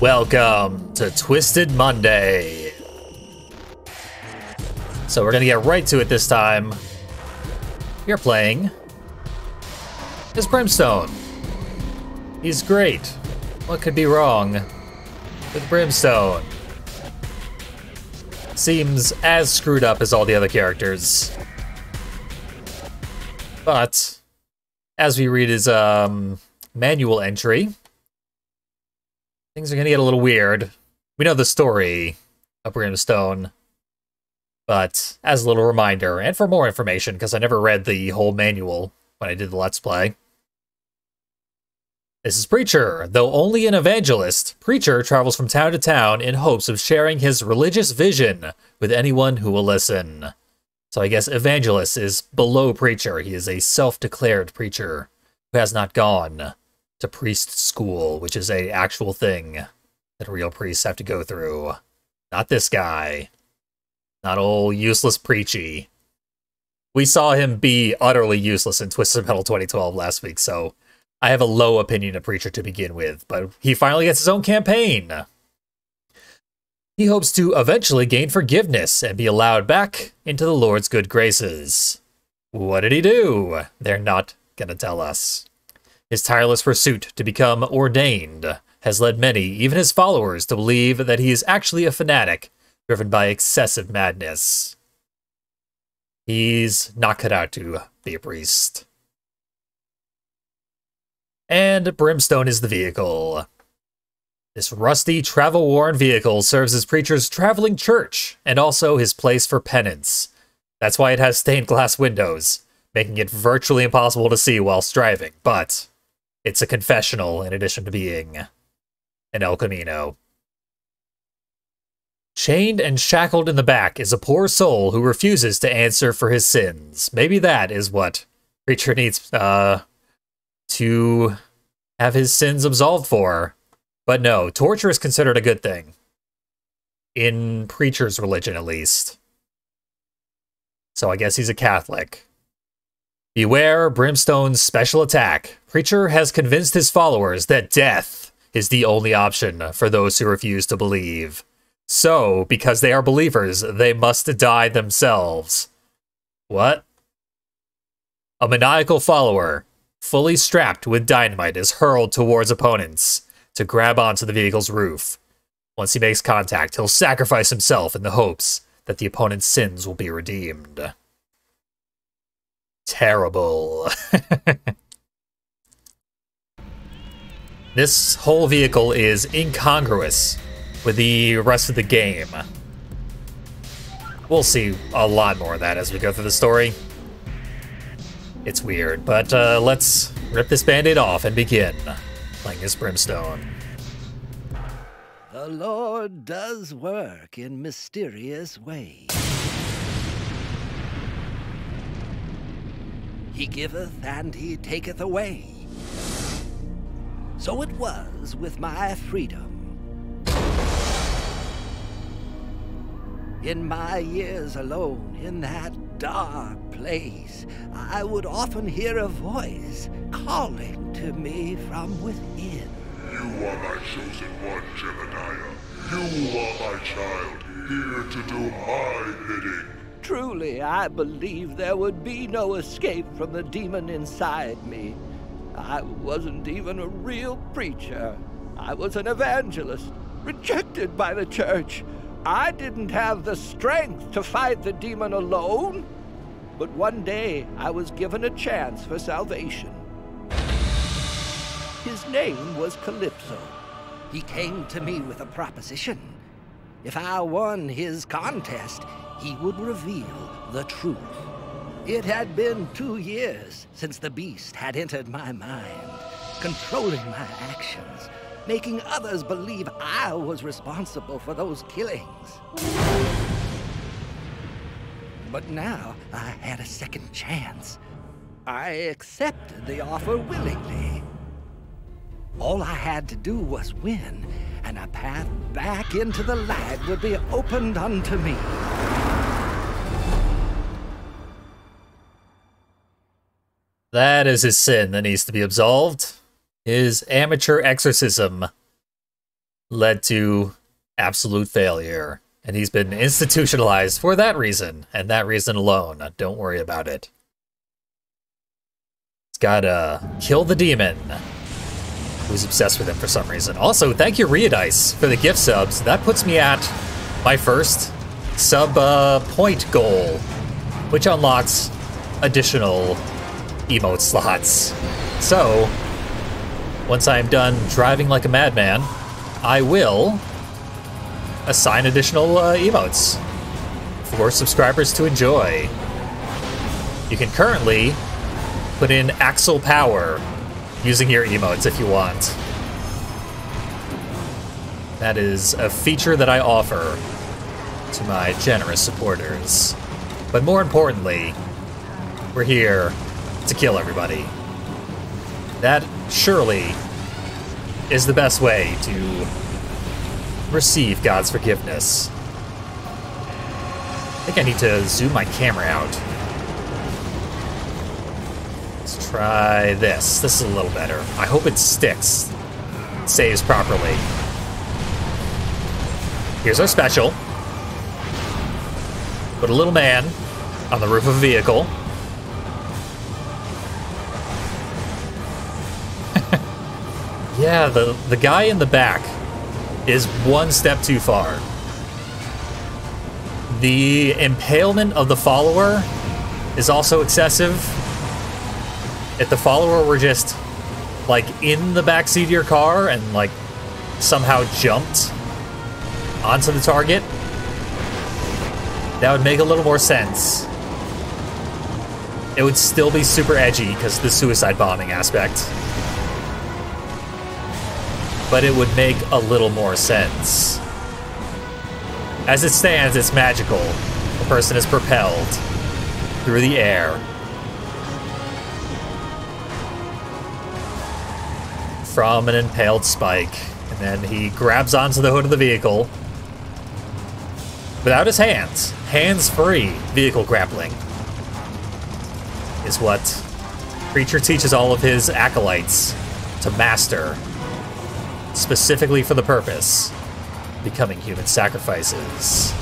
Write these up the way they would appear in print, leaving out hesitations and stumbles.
Welcome to Twisted Monday. So we're gonna get right to it this time. You're playing as Brimstone. He's great. What could be wrong with Brimstone? Seems as screwed up as all the other characters. But as we read his manual entry, things are gonna get a little weird. We know the story of Brimstone, but as a little reminder, and for more information, because I never read the whole manual when I did the Let's Play. This is Preacher. Though only an evangelist, Preacher travels from town to town in hopes of sharing his religious vision with anyone who will listen. So I guess evangelist is below Preacher. He is a self-declared preacher who has not gone to priest school, which is a actual thing that real priests have to go through. Not this guy. Not old useless Preachy. We saw him be utterly useless in Twisted Metal 2012 last week, so I have a low opinion of Preacher to begin with, but he finally gets his own campaign. He hopes to eventually gain forgiveness and be allowed back into the Lord's good graces. What did he do? They're not gonna tell us. His tireless pursuit to become ordained has led many, even his followers, to believe that he is actually a fanatic, driven by excessive madness. He's not cut out to be a priest. And Brimstone is the vehicle. This rusty, travel-worn vehicle serves as Preacher's traveling church, and also his place for penance. That's why it has stained glass windows, making it virtually impossible to see whilst driving, but it's a confessional in addition to being an El Camino. Chained and shackled in the back is a poor soul who refuses to answer for his sins. Maybe that is what Preacher needs to have his sins absolved for. But no, torture is considered a good thing. In Preacher's religion, at least. So I guess he's a Catholic. Beware Brimstone's special attack. Preacher has convinced his followers that death is the only option for those who refuse to believe. So, because they are believers, they must die themselves. What? A maniacal follower, fully strapped with dynamite, is hurled towards opponents to grab onto the vehicle's roof. Once he makes contact, he'll sacrifice himself in the hopes that the opponent's sins will be redeemed. Terrible. This whole vehicle is incongruous with the rest of the game. We'll see a lot more of that as we go through the story. It's weird, but let's rip this band-aid off and begin playing as Brimstone. The Lord does work in mysterious ways. He giveth and he taketh away. So it was with my freedom. In my years alone in that dark place, I would often hear a voice calling to me from within. You are my chosen one, Jebediah. You are my child, here to do my bidding. Truly, I believed there would be no escape from the demon inside me. I wasn't even a real preacher. I was an evangelist, rejected by the church. I didn't have the strength to fight the demon alone. But one day, I was given a chance for salvation. His name was Calypso. He came to me with a proposition. If I won his contest, he would reveal the truth. It had been 2 years since the beast had entered my mind, controlling my actions, making others believe I was responsible for those killings. But now I had a second chance. I accepted the offer willingly. All I had to do was win, and a path back into the light would be opened unto me. That is his sin that needs to be absolved. His amateur exorcism led to absolute failure. And he's been institutionalized for that reason, and that reason alone. Don't worry about it. He's gotta kill the demon, who's obsessed with him for some reason. Also, thank you, Riadice, for the gift subs. That puts me at my first sub point goal, which unlocks additional emote slots. So, once I'm done driving like a madman, I will assign additional emotes for subscribers to enjoy. You can currently put in Axle Power using your emotes if you want. That is a feature that I offer to my generous supporters. But more importantly, we're here to kill everybody. That surely is the best way to receive God's forgiveness. I think I need to zoom my camera out. Let's try this. This is a little better. I hope it sticks. Saves properly. Here's our special. Put a little man on the roof of a vehicle. Yeah, the guy in the back is one step too far. The impalement of the follower is also excessive. If the follower were just, like, in the backseat of your car and, like, somehow jumped onto the target, that would make a little more sense. It would still be super edgy because of the suicide bombing aspect. But it would make a little more sense. As it stands, it's magical. The person is propelled through the air. From an impaled spike. And then he grabs onto the hood of the vehicle. Without his hands. Hands-free vehicle grappling is what Preacher teaches all of his acolytes to master. Specifically for the purpose of becoming human sacrifices.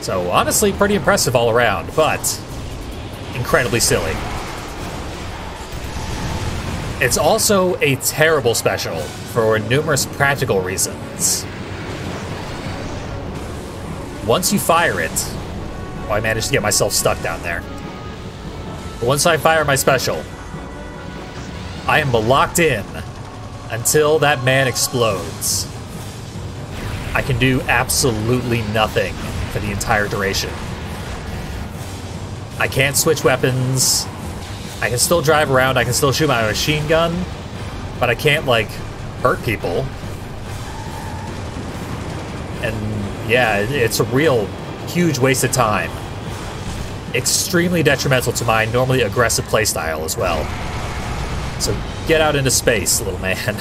So honestly, pretty impressive all around, but incredibly silly. It's also a terrible special for numerous practical reasons. Once you fire it, oh, I managed to get myself stuck down there. But once I fire my special, I am locked in until that man explodes. I can do absolutely nothing for the entire duration. I can't switch weapons. I can still drive around. I can still shoot my machine gun. But I can't, like, hurt people. And yeah, it's a real huge waste of time. Extremely detrimental to my normally aggressive playstyle as well. So get out into space, little man.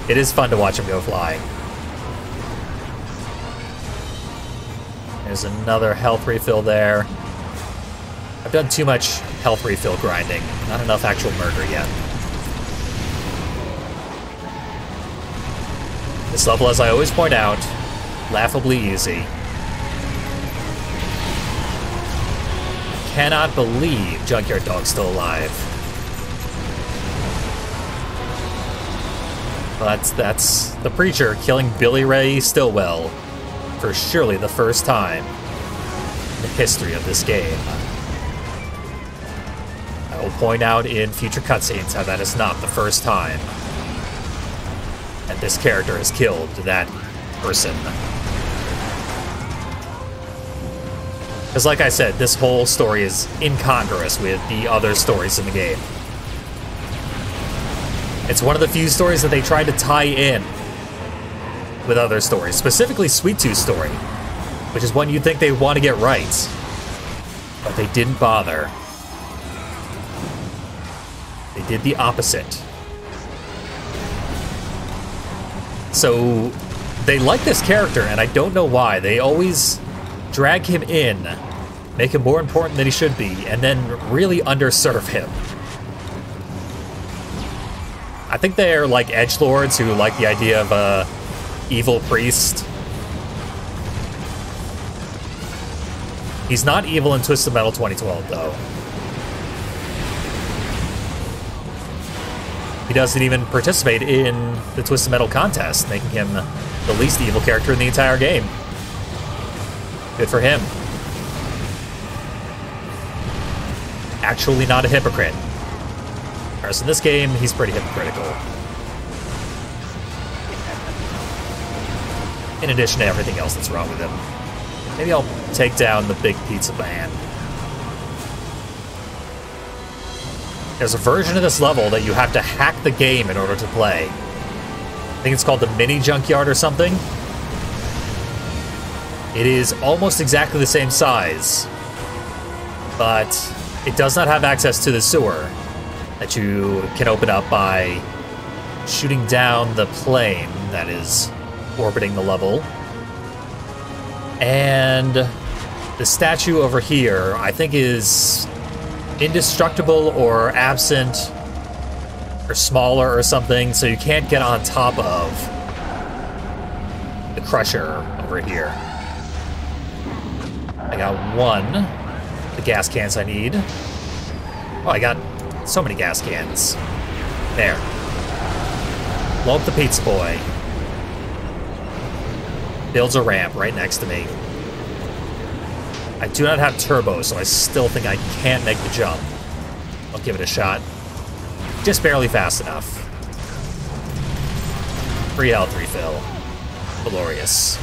It is fun to watch him go flying. There's another health refill there. I've done too much health refill grinding. Not enough actual murder yet. This level, as I always point out, laughably easy. Cannot believe Junkyard Dog's still alive. But that's the Preacher killing Billy Ray Stillwell for surely the first time in the history of this game. I will point out in future cutscenes how that is not the first time that this character has killed that person. Because like I said, this whole story is incongruous with the other stories in the game. It's one of the few stories that they tried to tie in with other stories, specifically Sweet Tooth's story, which is one you'd think they'd want to get right, but they didn't bother. They did the opposite. So they like this character, and I don't know why. They always drag him in, make him more important than he should be, and then really underserve him. I think they're like edgelords who like the idea of a evil priest. He's not evil in Twisted Metal 2012, though. He doesn't even participate in the Twisted Metal contest, making him the least evil character in the entire game. Good for him. Actually not a hypocrite. Whereas in this game, he's pretty hypocritical. In addition to everything else that's wrong with him. Maybe I'll take down the big pizza man. There's a version of this level that you have to hack the game in order to play. I think it's called the Mini Junkyard or something. It is almost exactly the same size, but it does not have access to the sewer that you can open up by shooting down the plane that is orbiting the level. And the statue over here, I think, is indestructible or absent or smaller or something, so you can't get on top of the crusher over here. I got one. The gas cans I need. Oh, I got so many gas cans. There. Blow up the pizza boy. Builds a ramp right next to me. I do not have turbo, so I still think I can't make the jump. I'll give it a shot. Just barely fast enough. Free health refill. Glorious.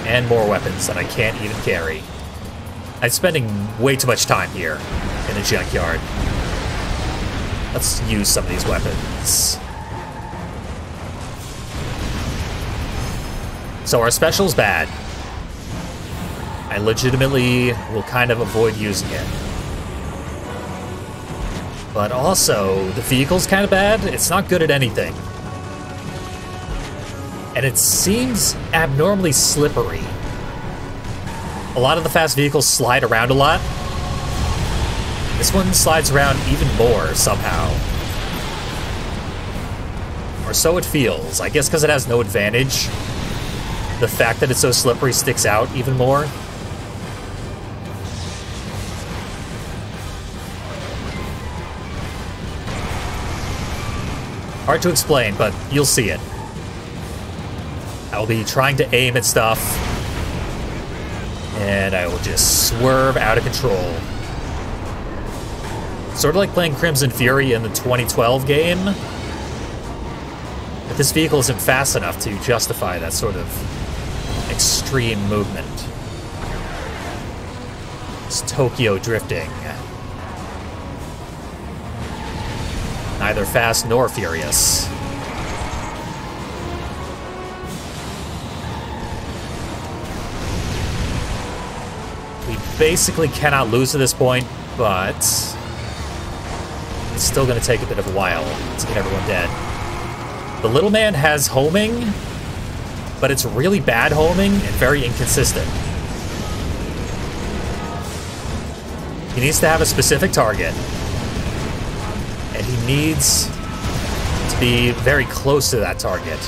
And more weapons that I can't even carry. I'm spending way too much time here in the junkyard. Let's use some of these weapons. So our special's bad. I legitimately will kind of avoid using it. But also, the vehicle's kind of bad. It's not good at anything. And it seems abnormally slippery. A lot of the fast vehicles slide around a lot. This one slides around even more somehow. Or so it feels. I guess because it has no advantage. The fact that it's so slippery sticks out even more. Hard to explain, but you'll see it. I'll be trying to aim at stuff, and I will just swerve out of control. Sort of like playing Crimson Fury in the 2012 game. But this vehicle isn't fast enough to justify that sort of extreme movement. It's Tokyo drifting. Neither fast nor furious. We basically cannot lose at this point, but it's still going to take a bit of a while to get everyone dead. The little man has homing, but it's really bad homing and very inconsistent. He needs to have a specific target. And he needs to be very close to that target.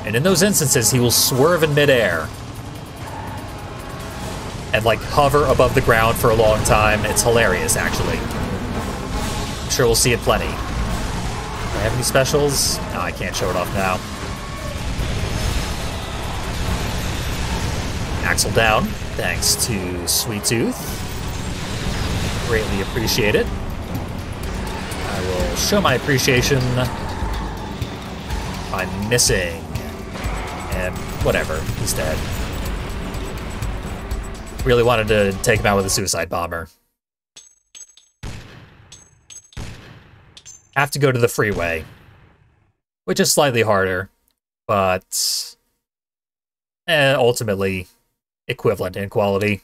And in those instances, he will swerve in midair. And, like, hover above the ground for a long time. It's hilarious, actually. I'm sure we'll see it plenty. Do I have any specials? No, I can't show it off now. Axle down, thanks to Sweet Tooth. Greatly appreciate it. I will show my appreciation by missing. And whatever, he's dead. Really wanted to take him out with a suicide bomber. Have to go to the freeway, which is slightly harder, but ultimately equivalent in quality.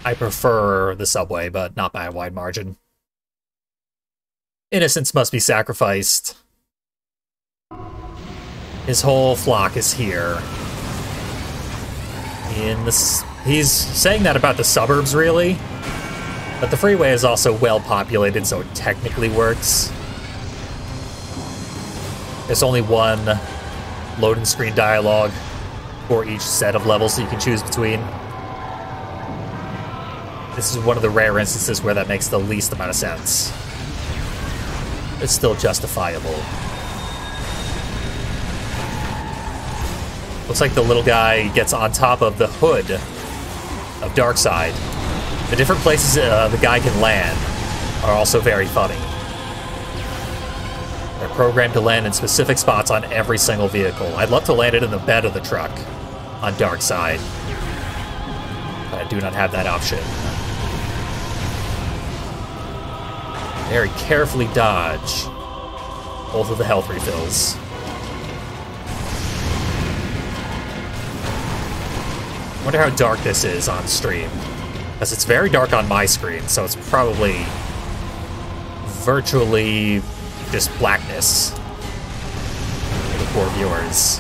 I prefer the subway, but not by a wide margin. Innocence must be sacrificed. His whole flock is here. He's saying that about the suburbs, really. But the freeway is also well populated, so it technically works. There's only one loading screen dialogue for each set of levels that you can choose between. This is one of the rare instances where that makes the least amount of sense. It's still justifiable. Looks like the little guy gets on top of the hood of Darkseid. The different places the guy can land are also very funny. They're programmed to land in specific spots on every single vehicle. I'd love to land it in the bed of the truck on Darkseid, but I do not have that option. Very carefully dodge both of the health refills. I wonder how dark this is on stream, because it's very dark on my screen, so it's probably virtually just blackness for the poor viewers.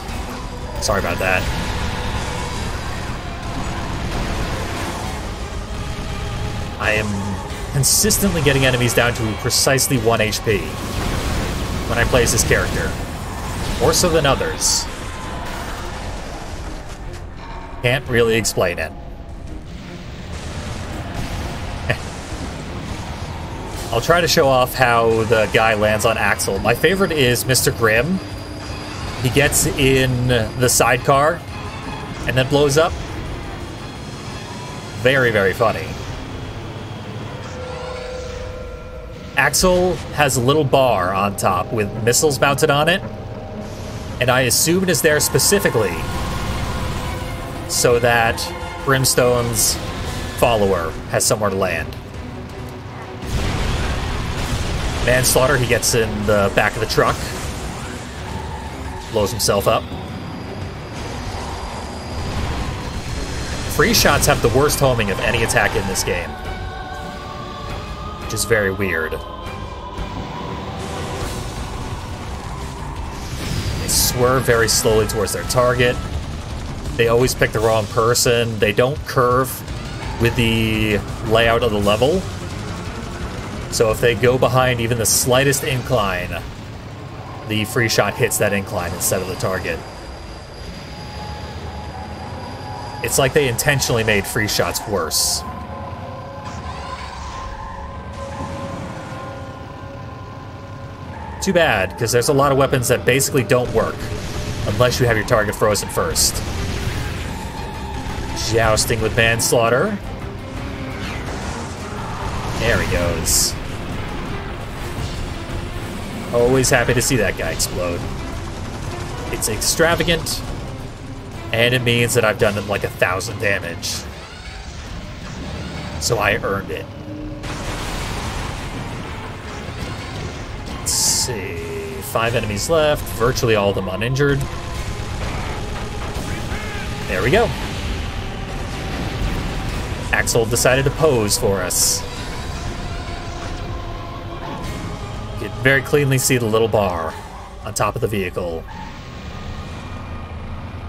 Sorry about that. I am consistently getting enemies down to precisely 1 HP when I play as this character, more so than others. Can't really explain it. I'll try to show off how the guy lands on Axel. My favorite is Mr. Grimm. He gets in the sidecar and then blows up. Very, very funny. Axel has a little bar on top with missiles mounted on it, and I assume it is there specifically so that Brimstone's follower has somewhere to land. Manslaughter, he gets in the back of the truck, blows himself up. Free shots have the worst homing of any attack in this game, which is very weird. They swerve very slowly towards their target. They always pick the wrong person. They don't curve with the layout of the level. So if they go behind even the slightest incline, the free shot hits that incline instead of the target. It's like they intentionally made free shots worse. Too bad, because there's a lot of weapons that basically don't work unless you have your target frozen first. Jousting with Manslaughter. There he goes. Always happy to see that guy explode. It's extravagant, and it means that I've done like 1,000 damage. So I earned it. Let's see. 5 enemies left, virtually all of them uninjured. There we go. Axel decided to pose for us. You can very cleanly see the little bar on top of the vehicle.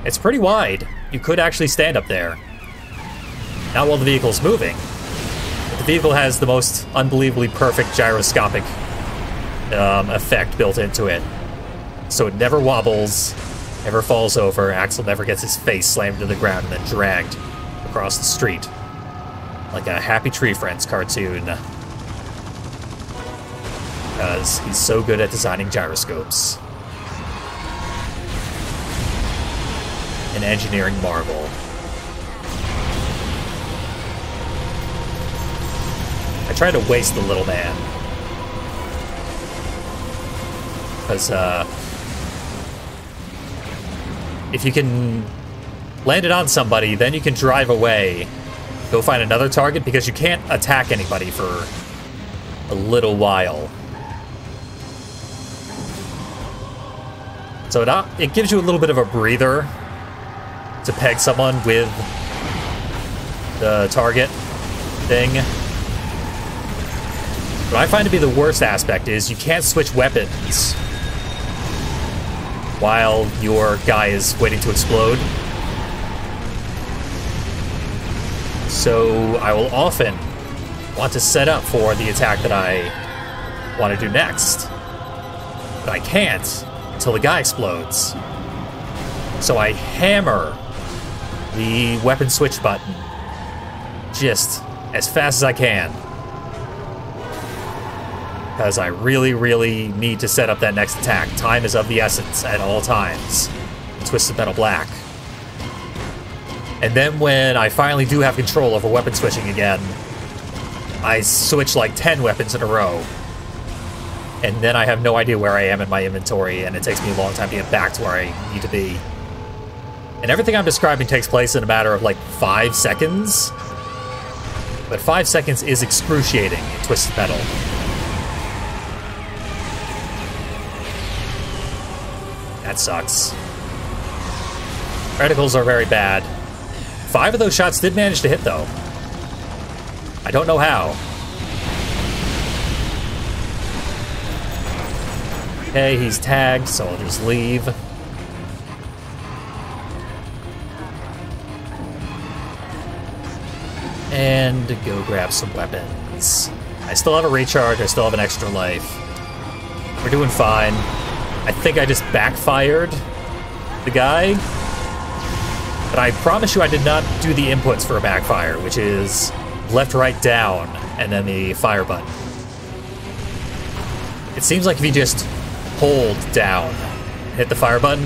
It's pretty wide. You could actually stand up there. Not while the vehicle's moving. But the vehicle has the most unbelievably perfect gyroscopic effect built into it. So it never wobbles, never falls over. Axel never gets his face slammed to the ground and then dragged across the street. Like a Happy Tree Friends cartoon. Because he's so good at designing gyroscopes. An engineering marvel. I try to waste the little man. Because, if you can land it on somebody, then you can drive away. Go find another target, because you can't attack anybody for a little while. So it gives you a little bit of a breather to peg someone with the target thing. What I find to be the worst aspect is you can't switch weapons while your guy is waiting to explode. So I will often want to set up for the attack that I want to do next. But I can't until the guy explodes. So I hammer the weapon switch button just as fast as I can. Because I really, really need to set up that next attack. Time is of the essence at all times. Twisted Metal Black. And then when I finally do have control over weapon switching again, I switch like 10 weapons in a row. And then I have no idea where I am in my inventory, and it takes me a long time to get back to where I need to be. And everything I'm describing takes place in a matter of like 5 seconds. But 5 seconds is excruciating in Twisted Metal. That sucks. Reticles are very bad. 5 of those shots did manage to hit, though. I don't know how. Okay, he's tagged, so I'll just leave. And go grab some weapons. I still have a recharge, I still have an extra life. We're doing fine. I think I just backfired the guy. But I promise you I did not do the inputs for a backfire, which is left, right, down, and then the fire button. It seems like if you just hold down, hit the fire button,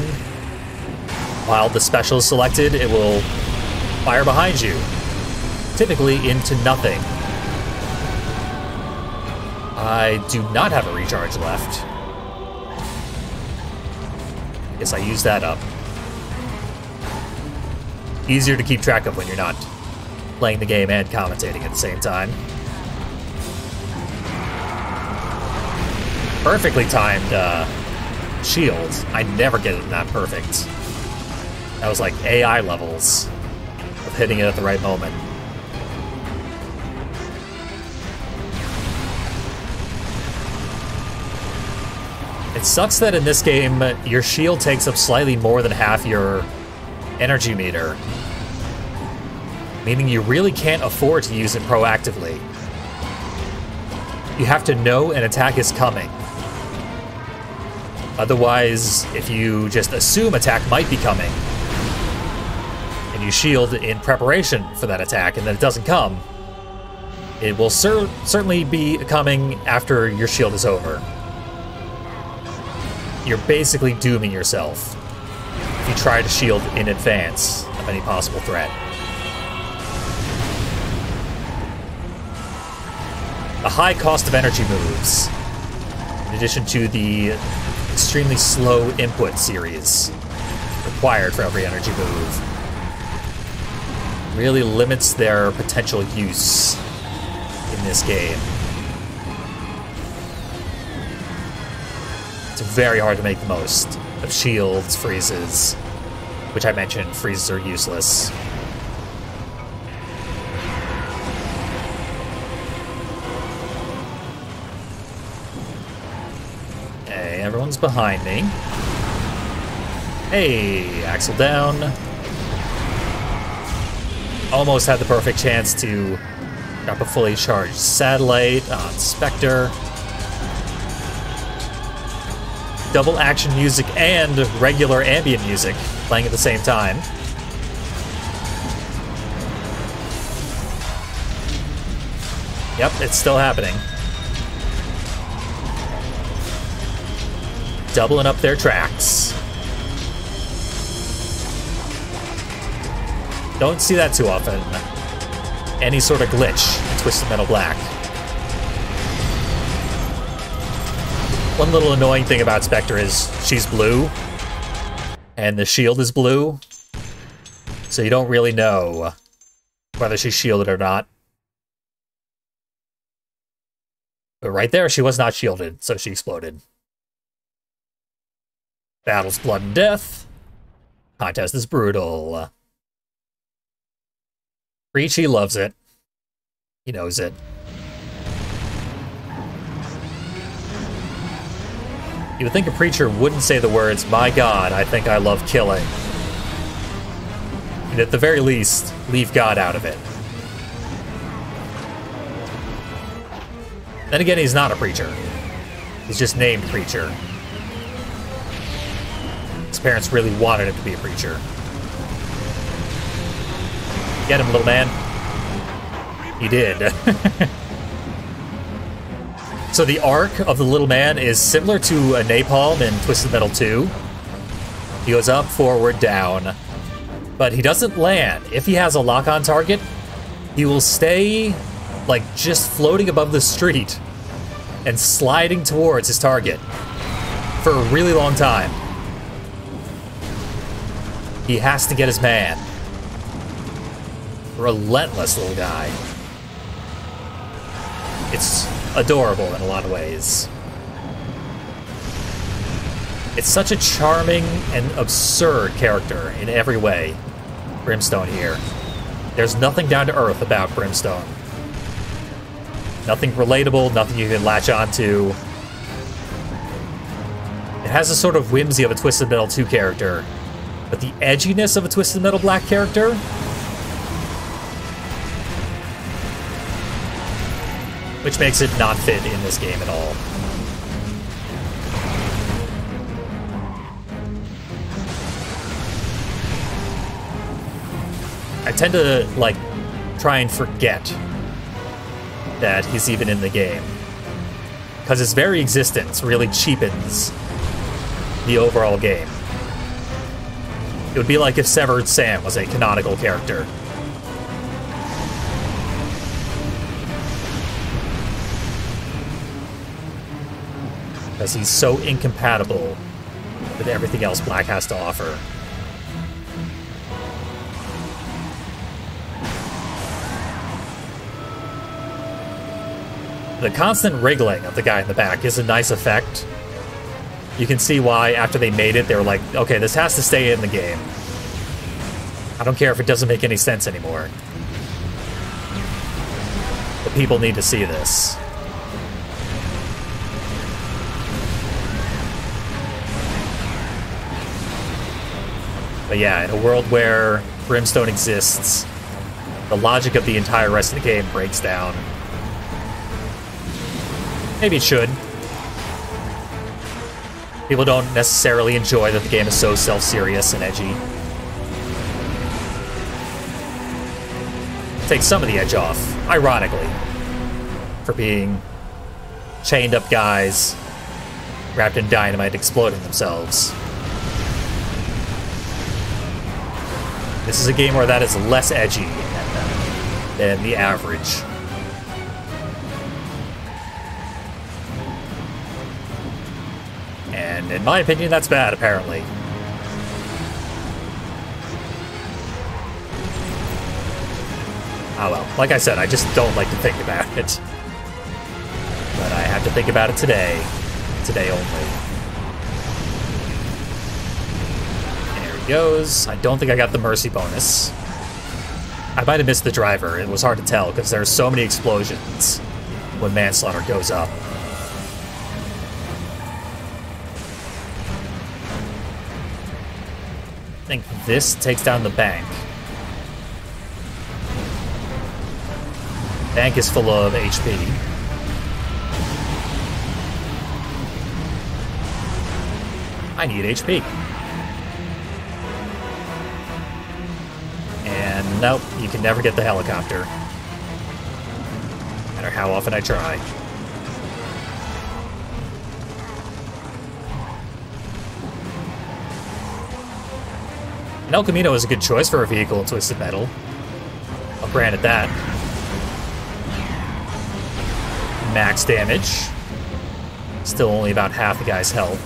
while the special is selected, it will fire behind you, typically into nothing. I do not have a recharge left. Guess I used that up. Easier to keep track of when you're not playing the game and commentating at the same time. Perfectly timed shield. I never get it that perfect. That was like AI levels of hitting it at the right moment. It sucks that in this game, your shield takes up slightly more than half your energy meter, meaning you really can't afford to use it proactively. You have to know an attack is coming. Otherwise, if you just assume attack might be coming, and you shield in preparation for that attack, and then it doesn't come, it will certainly be coming after your shield is over. You're basically dooming yourself if you try to shield in advance of any possible threat. The high cost of energy moves, in addition to the extremely slow input series required for every energy move, really limits their potential use in this game. It's very hard to make the most of shields, freezes, which I mentioned, freezes are useless. Okay, everyone's behind me. Hey, Axel down. Almost had the perfect chance to drop a fully charged satellite on Spectre. Double action music and regular ambient music playing at the same time. Yep, it's still happening. Doubling up their tracks. Don't see that too often. Any sort of glitch in Twisted Metal Black. One little annoying thing about Spectre is she's blue, and the shield is blue, so you don't really know whether she's shielded or not. But right there, she was not shielded, so she exploded. Battle's blood and death. Contest is brutal. Ricci loves it. He knows it. You would think a preacher wouldn't say the words, "My God, I think I love killing." And at the very least, leave God out of it. Then again, he's not a preacher. He's just named Preacher. His parents really wanted him to be a preacher. Get him, little man. He did. So the arc of the little man is similar to a Napalm in Twisted Metal 2. He goes up, forward, down. But he doesn't land. If he has a lock-on target, he will stay, like, just floating above the street and sliding towards his target for a really long time. He has to get his man. Relentless little guy. It's adorable in a lot of ways. It's such a charming and absurd character in every way, Brimstone here. There's nothing down to earth about Brimstone. Nothing relatable, nothing you can latch onto. It has a sort of whimsy of a Twisted Metal 2 character, but the edginess of a Twisted Metal Black character, which makes it not fit in this game at all. I tend to, like, try and forget that he's even in the game, because his very existence really cheapens the overall game. It would be like if Severed Sam was a canonical character. Because he's so incompatible with everything else Black has to offer. The constant wriggling of the guy in the back is a nice effect. You can see why, after they made it, they were like, okay, this has to stay in the game. I don't care if it doesn't make any sense anymore. But people need to see this. But yeah, in a world where Brimstone exists, the logic of the entire rest of the game breaks down. Maybe it should. People don't necessarily enjoy that the game is so self-serious and edgy. Takes some of the edge off, ironically, for being chained up guys wrapped in dynamite exploding themselves. This is a game where that is less edgy than the average. And in my opinion, that's bad, apparently. Oh well, like I said, I just don't like to think about it. But I have to think about it today. Today only. There he goes. I don't think I got the mercy bonus. I might have missed the driver. It was hard to tell because there's so many explosions when manslaughter goes up. I think this takes down the bank. Bank is full of HP. I need HP. And nope, you can never get the helicopter. No matter how often I try. And El Camino is a good choice for a vehicle in Twisted Metal. I'll grant it that. Max damage. Still only about half the guy's health.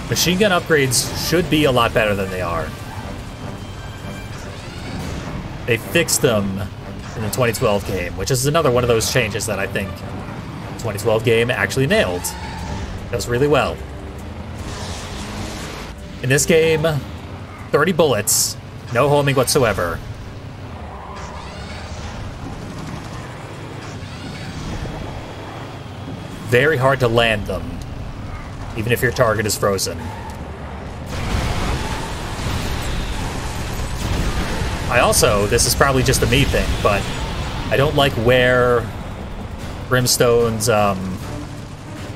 Machine gun upgrades should be a lot better than they are. They fixed them in the 2012 game, which is another one of those changes that I think the 2012 game actually nailed. Does really well. In this game, 30 bullets, no homing whatsoever. Very hard to land them, even if your target is frozen. I also, this is probably just a me thing, but I don't like where Brimstone's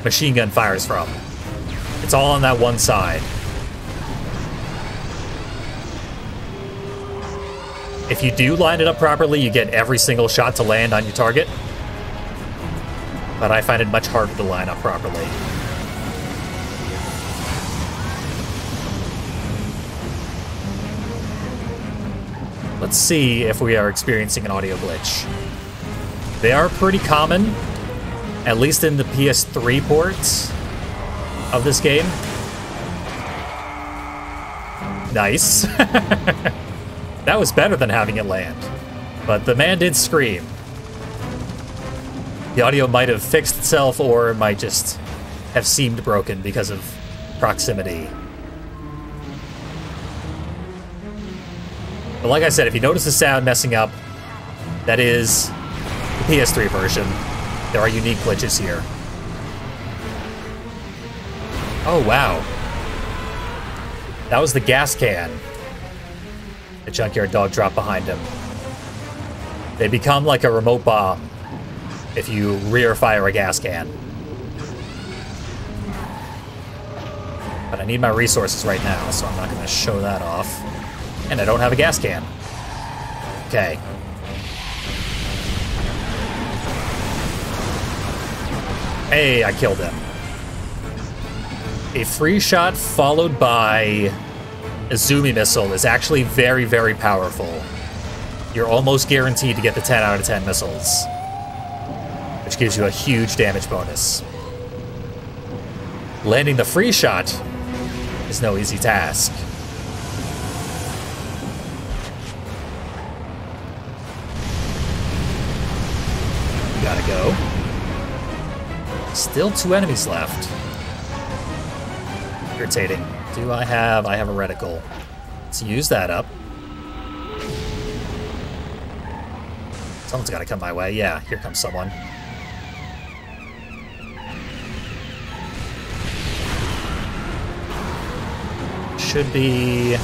machine gun fires from. It's all on that one side. If you do line it up properly, you get every single shot to land on your target. But I find it much harder to line up properly. Let's see if we are experiencing an audio glitch. They are pretty common, at least in the PS3 ports of this game. Nice. That was better than having it land. But the man did scream. The audio might have fixed itself, or it might just have seemed broken because of proximity. But like I said, if you notice the sound messing up, that is the PS3 version. There are unique glitches here. Oh, wow. That was the gas can the junkyard dog dropped behind him. They become like a remote bomb if you rear fire a gas can. But I need my resources right now, so I'm not going to show that off. And I don't have a gas can. Okay. Hey, I killed him. A free shot followed by a Zumi missile is actually very, very powerful. You're almost guaranteed to get the 10 out of 10 missiles, which gives you a huge damage bonus. Landing the free shot is no easy task. Gotta go. Still 2 enemies left. Irritating. I have a reticle. Let's use that up. Someone's gotta come my way. Yeah, here comes someone. Should be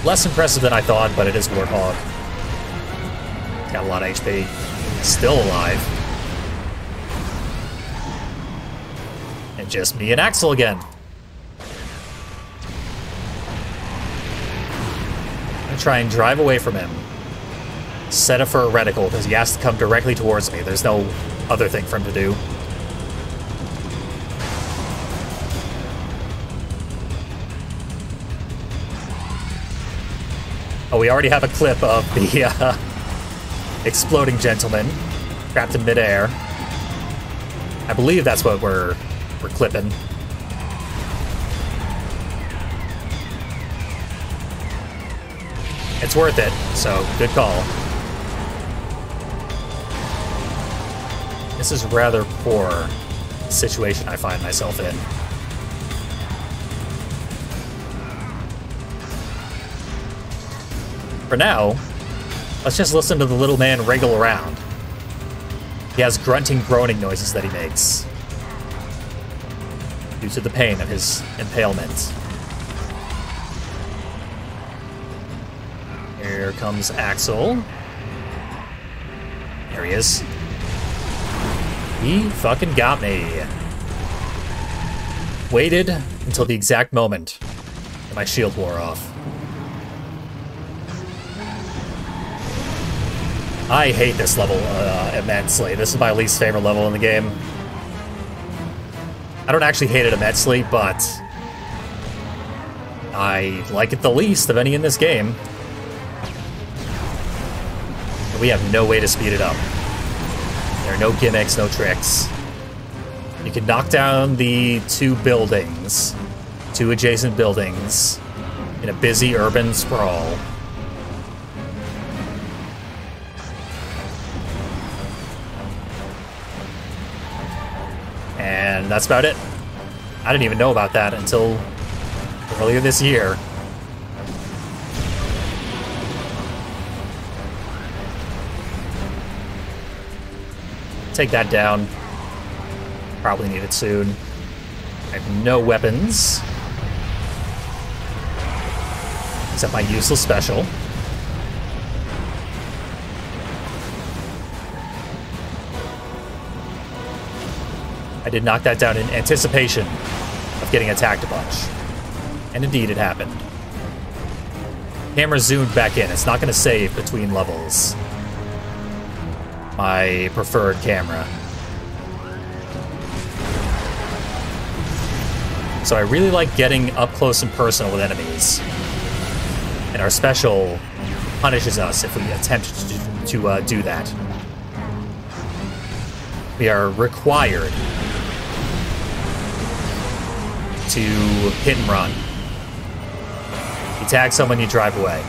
less impressive than I thought, but it is Warthog. It's got a lot of HP. Still alive. And just me and Axel again. Try and drive away from him. Set up for a reticle, because he has to come directly towards me. There's no other thing for him to do. Oh, we already have a clip of the exploding gentleman trapped in midair. I believe that's what we're clipping. It's worth it, so good call. This is a rather poor situation I find myself in. For now, let's just listen to the little man wriggle around. He has grunting, groaning noises that he makes due to the pain of his impalement. Here comes Axel. There he is. He fucking got me. Waited until the exact moment that my shield wore off. I hate this level immensely. This is my least favorite level in the game. I don't actually hate it immensely, but I like it the least of any in this game. We have no way to speed it up. There are no gimmicks, no tricks. You can knock down the two adjacent buildings, in a busy urban sprawl. And that's about it. I didn't even know about that until earlier this year. Take that down. Probably need it soon. I have no weapons. Except my useless special. I did knock that down in anticipation of getting attacked a bunch. And indeed, it happened. Camera zoomed back in. It's not going to save between levels. My preferred camera. So I really like getting up close and personal with enemies. And our special punishes us if we attempt to do that. We are required to hit and run. You tag someone, you drive away.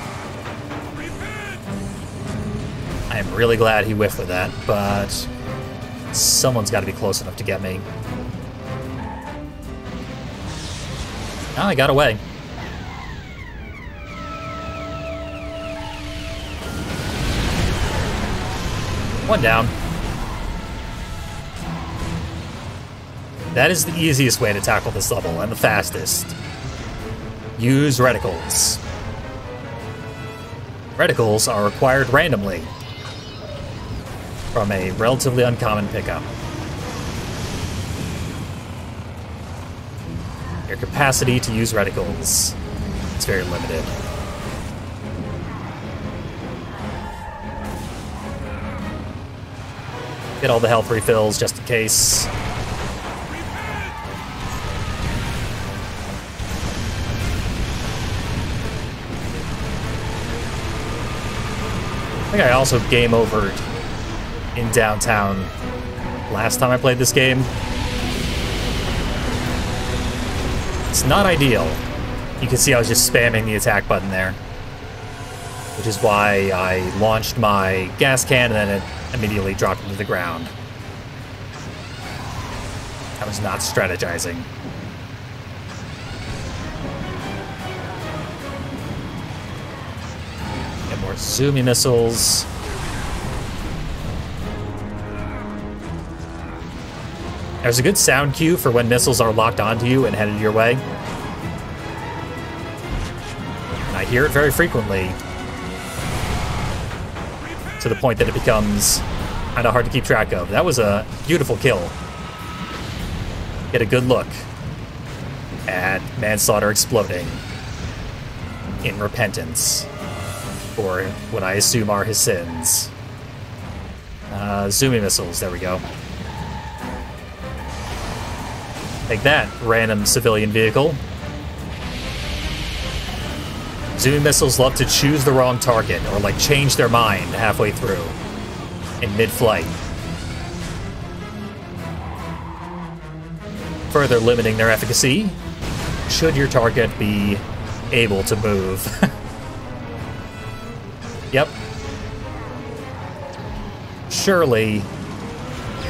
I am really glad he whiffed with that, but someone's got to be close enough to get me. Oh, I got away. One down. That is the easiest way to tackle this level, and the fastest. Use reticles. Reticles are acquired randomly from a relatively uncommon pickup. Your capacity to use reticles is very limited. Get all the health refills just in case. I think I also game overed in downtown last time I played this game. It's not ideal. You can see I was just spamming the attack button there, which is why I launched my gas can and then it immediately dropped into the ground. I was not strategizing. Get more zoomy missiles. There's a good sound cue for when missiles are locked onto you and headed your way. And I hear it very frequently, to the point that it becomes kind of hard to keep track of. That was a beautiful kill. Get a good look at Manslaughter exploding in repentance for what I assume are his sins. Zoomy missiles, there we go. Take that, random civilian vehicle. Zooming missiles love to choose the wrong target, or like change their mind halfway through, in mid-flight. Further limiting their efficacy, should your target be able to move. Yep. Surely,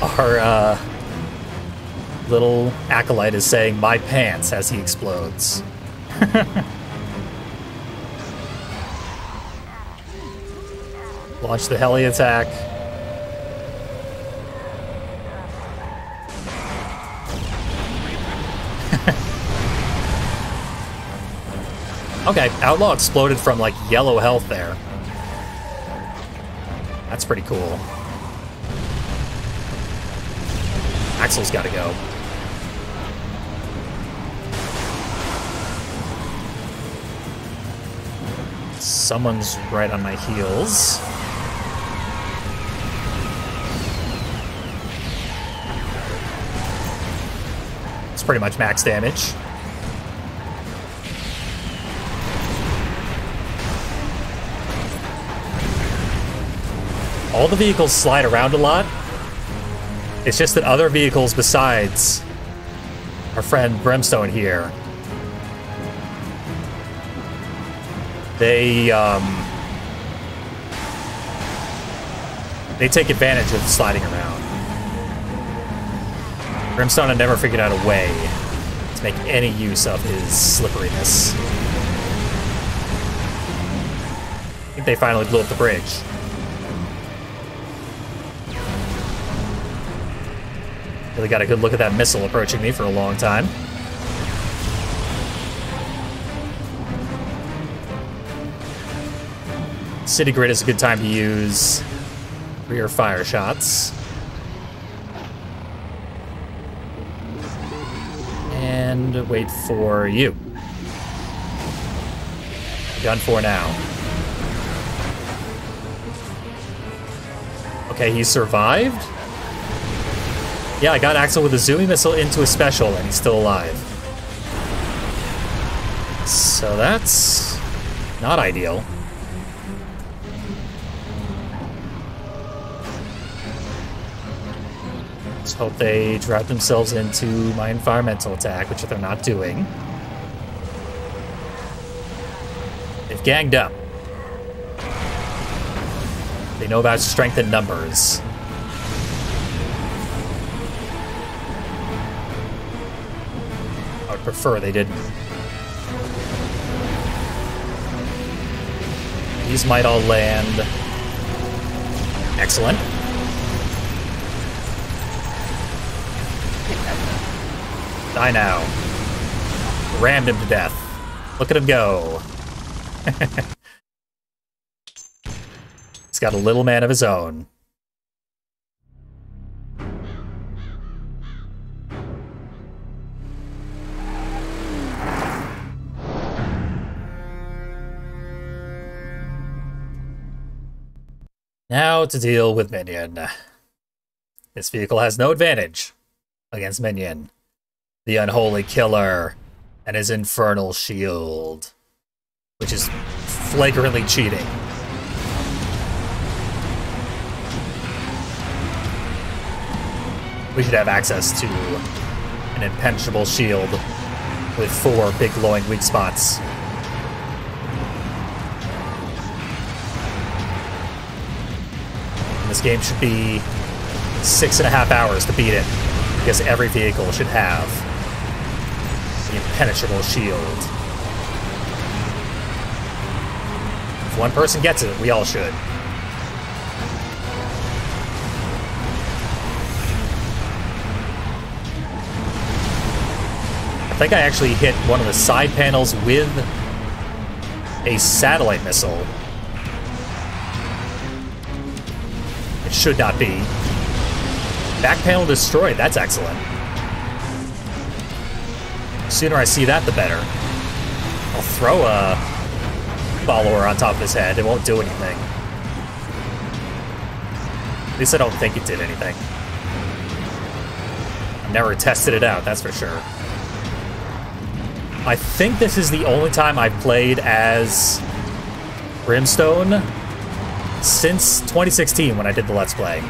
our, little acolyte is saying "my pants" as he explodes. Launch the heli attack. Okay, Outlaw exploded from like yellow health there. That's pretty cool. Axel's gotta go. Someone's right on my heels. It's pretty much max damage. All the vehicles slide around a lot. It's just that other vehicles besides our friend Brimstone here, they take advantage of sliding around. Brimstone had never figured out a way to make any use of his slipperiness. I think they finally blew up the bridge. Really got a good look at that missile approaching me for a long time. City Grid is a good time to use rear fire shots. And wait for you. Done for now. Okay, he survived? Yeah, I got Axel with a Zoomy missile into a special, and he's still alive. So that's not ideal. Let's hope they drive themselves into my environmental attack, which they're not doing. They've ganged up. They know about strength in numbers. I would prefer they didn't. These might all land. Excellent. Die now. Rammed him to death. Look at him go. He's got a little man of his own. Now to deal with Minion. This vehicle has no advantage against Minion, the unholy killer, and his infernal shield, which is flagrantly cheating. We should have access to an impenetrable shield with 4 big glowing weak spots. And this game should be 6.5 hours to beat it, because every vehicle should have the impenetrable shield. If one person gets it, we all should. I think I actually hit one of the side panels with a satellite missile. It should not be. Back panel destroyed. That's excellent. The sooner I see that, the better. I'll throw a follower on top of his head. It won't do anything. At least I don't think it did anything. I've never tested it out, that's for sure. I think this is the only time I've played as Brimstone since 2016 when I did the Let's Play.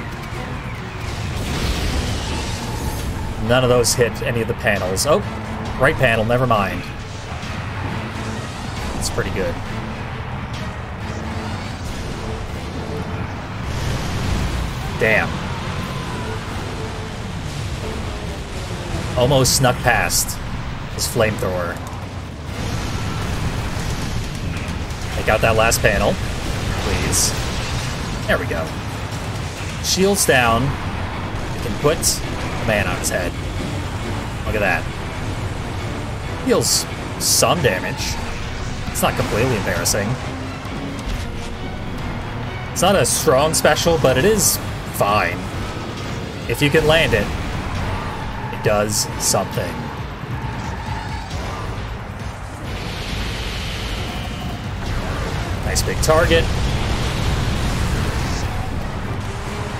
None of those hit any of the panels. Oh, right panel, never mind. It's pretty good. Damn. Almost snuck past his flamethrower. Take out that last panel, please. There we go. Shields down. We can put a man on his head. Look at that. Deals some damage. It's not completely embarrassing. It's not a strong special, but it is fine. If you can land it, it does something. Nice big target.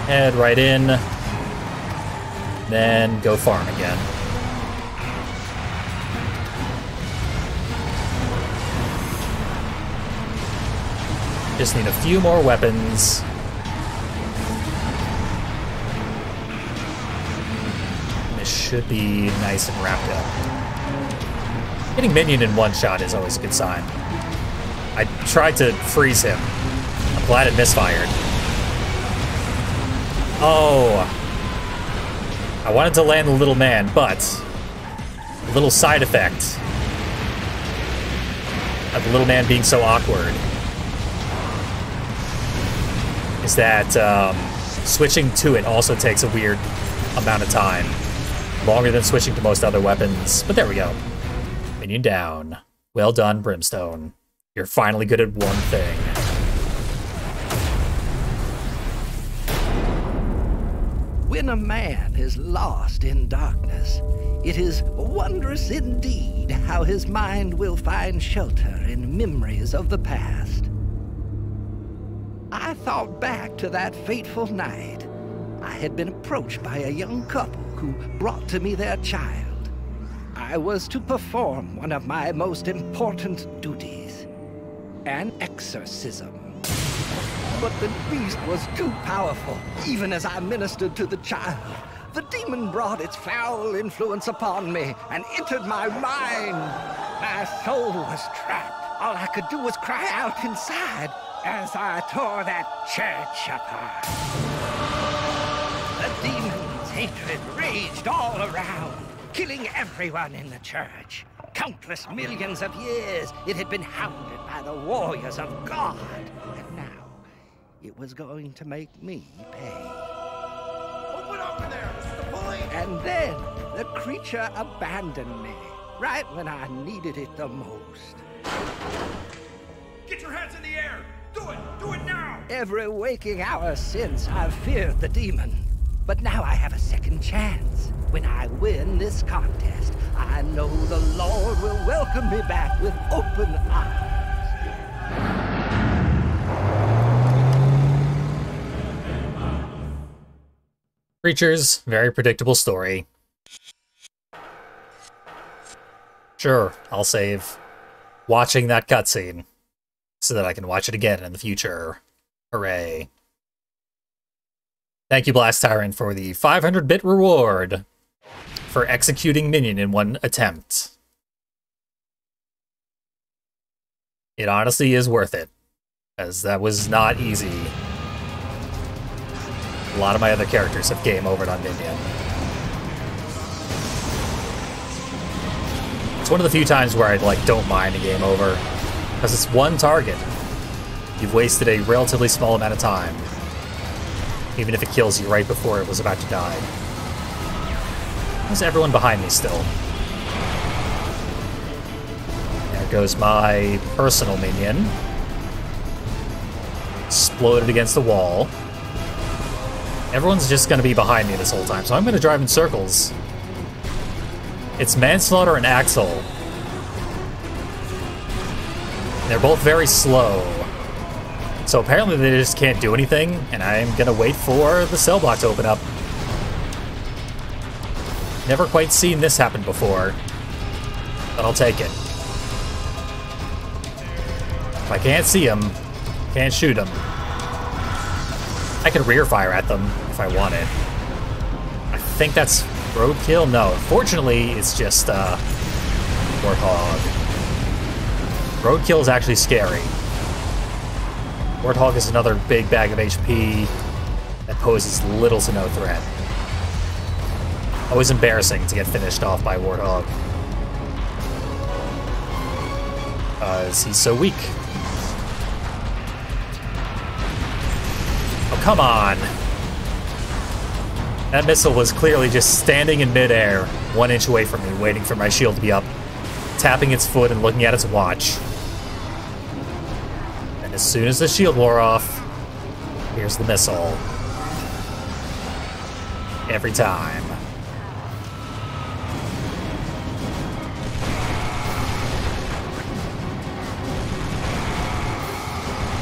Head right in. Then go farm again. Just need a few more weapons. This should be nice and wrapped up. Hitting Minion in one shot is always a good sign. I tried to freeze him. I'm glad it misfired. Oh. I wanted to land the little man, but a little side effect of the little man being so awkward is that switching to it also takes a weird amount of time. Longer than switching to most other weapons. But there we go. Minion down. Well done, Brimstone. You're finally good at one thing. When a man is lost in darkness, it is wondrous indeed how his mind will find shelter in memories of the past. I thought back to that fateful night. I had been approached by a young couple who brought to me their child. I was to perform one of my most important duties, an exorcism. But the beast was too powerful, even as I ministered to the child. The demon brought its foul influence upon me and entered my mind. My soul was trapped. All I could do was cry out inside as I tore that church apart. The demon's hatred raged all around, killing everyone in the church. Countless millions of years it had been hounded by the warriors of God. And now it was going to make me pay. Open up in there! This is the police! And then the creature abandoned me, right when I needed it the most. Get your hands in the air! Do it! Do it now! Every waking hour since, I've feared the demon. But now I have a second chance. When I win this contest, I know the Lord will welcome me back with open arms. Creatures, very predictable story. Sure, I'll save watching that cutscene so that I can watch it again in the future. Hooray. Thank you, Blast Tyrant, for the 500-bit reward for executing Minion in one attempt. It honestly is worth it, as that was not easy. A lot of my other characters have game overed on Minion. It's one of the few times where I don't mind a game over, because it's one target. You've wasted a relatively small amount of time, even if it kills you right before it was about to die. There's everyone behind me still. There goes my personal minion. Exploded against the wall. Everyone's just going to be behind me this whole time, so I'm going to drive in circles. It's Manslaughter and Axel. They're both very slow. So apparently they just can't do anything, and I'm going to wait for the cell block to open up. Never quite seen this happen before, but I'll take it. If I can't see them, can't shoot them. I can rear fire at them if I wanted. I think that's roadkill? No, fortunately it's just Warthog. Roadkill is actually scary. Warthog is another big bag of HP that poses little to no threat. Always embarrassing to get finished off by Warthog, because he's so weak. Oh, come on! That missile was clearly just standing in midair, 1 inch away from me, waiting for my shield to be up, tapping its foot and looking at its watch. And as soon as the shield wore off, here's the missile. Every time.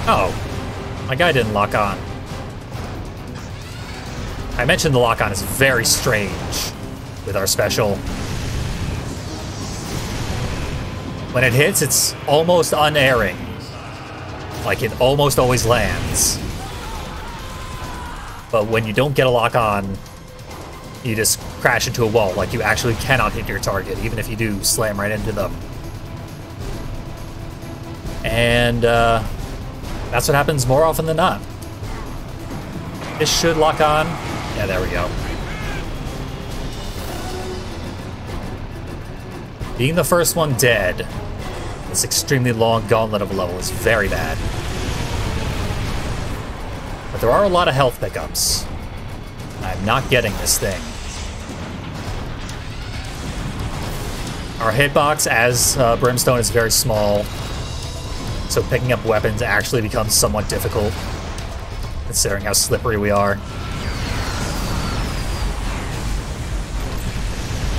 Oh, my guy didn't lock on. I mentioned the lock-on is very strange with our special. When it hits, it's almost unerring. Like, it almost always lands. But when you don't get a lock-on, you just crash into a wall. Like, you actually cannot hit your target, even if you do slam right into them. And, that's what happens more often than not. This should lock on. Yeah, there we go. Being the first one dead, this extremely long gauntlet of a level is very bad. But there are a lot of health pickups. I'm not getting this thing. Our hitbox as Brimstone is very small, so picking up weapons actually becomes somewhat difficult, considering how slippery we are.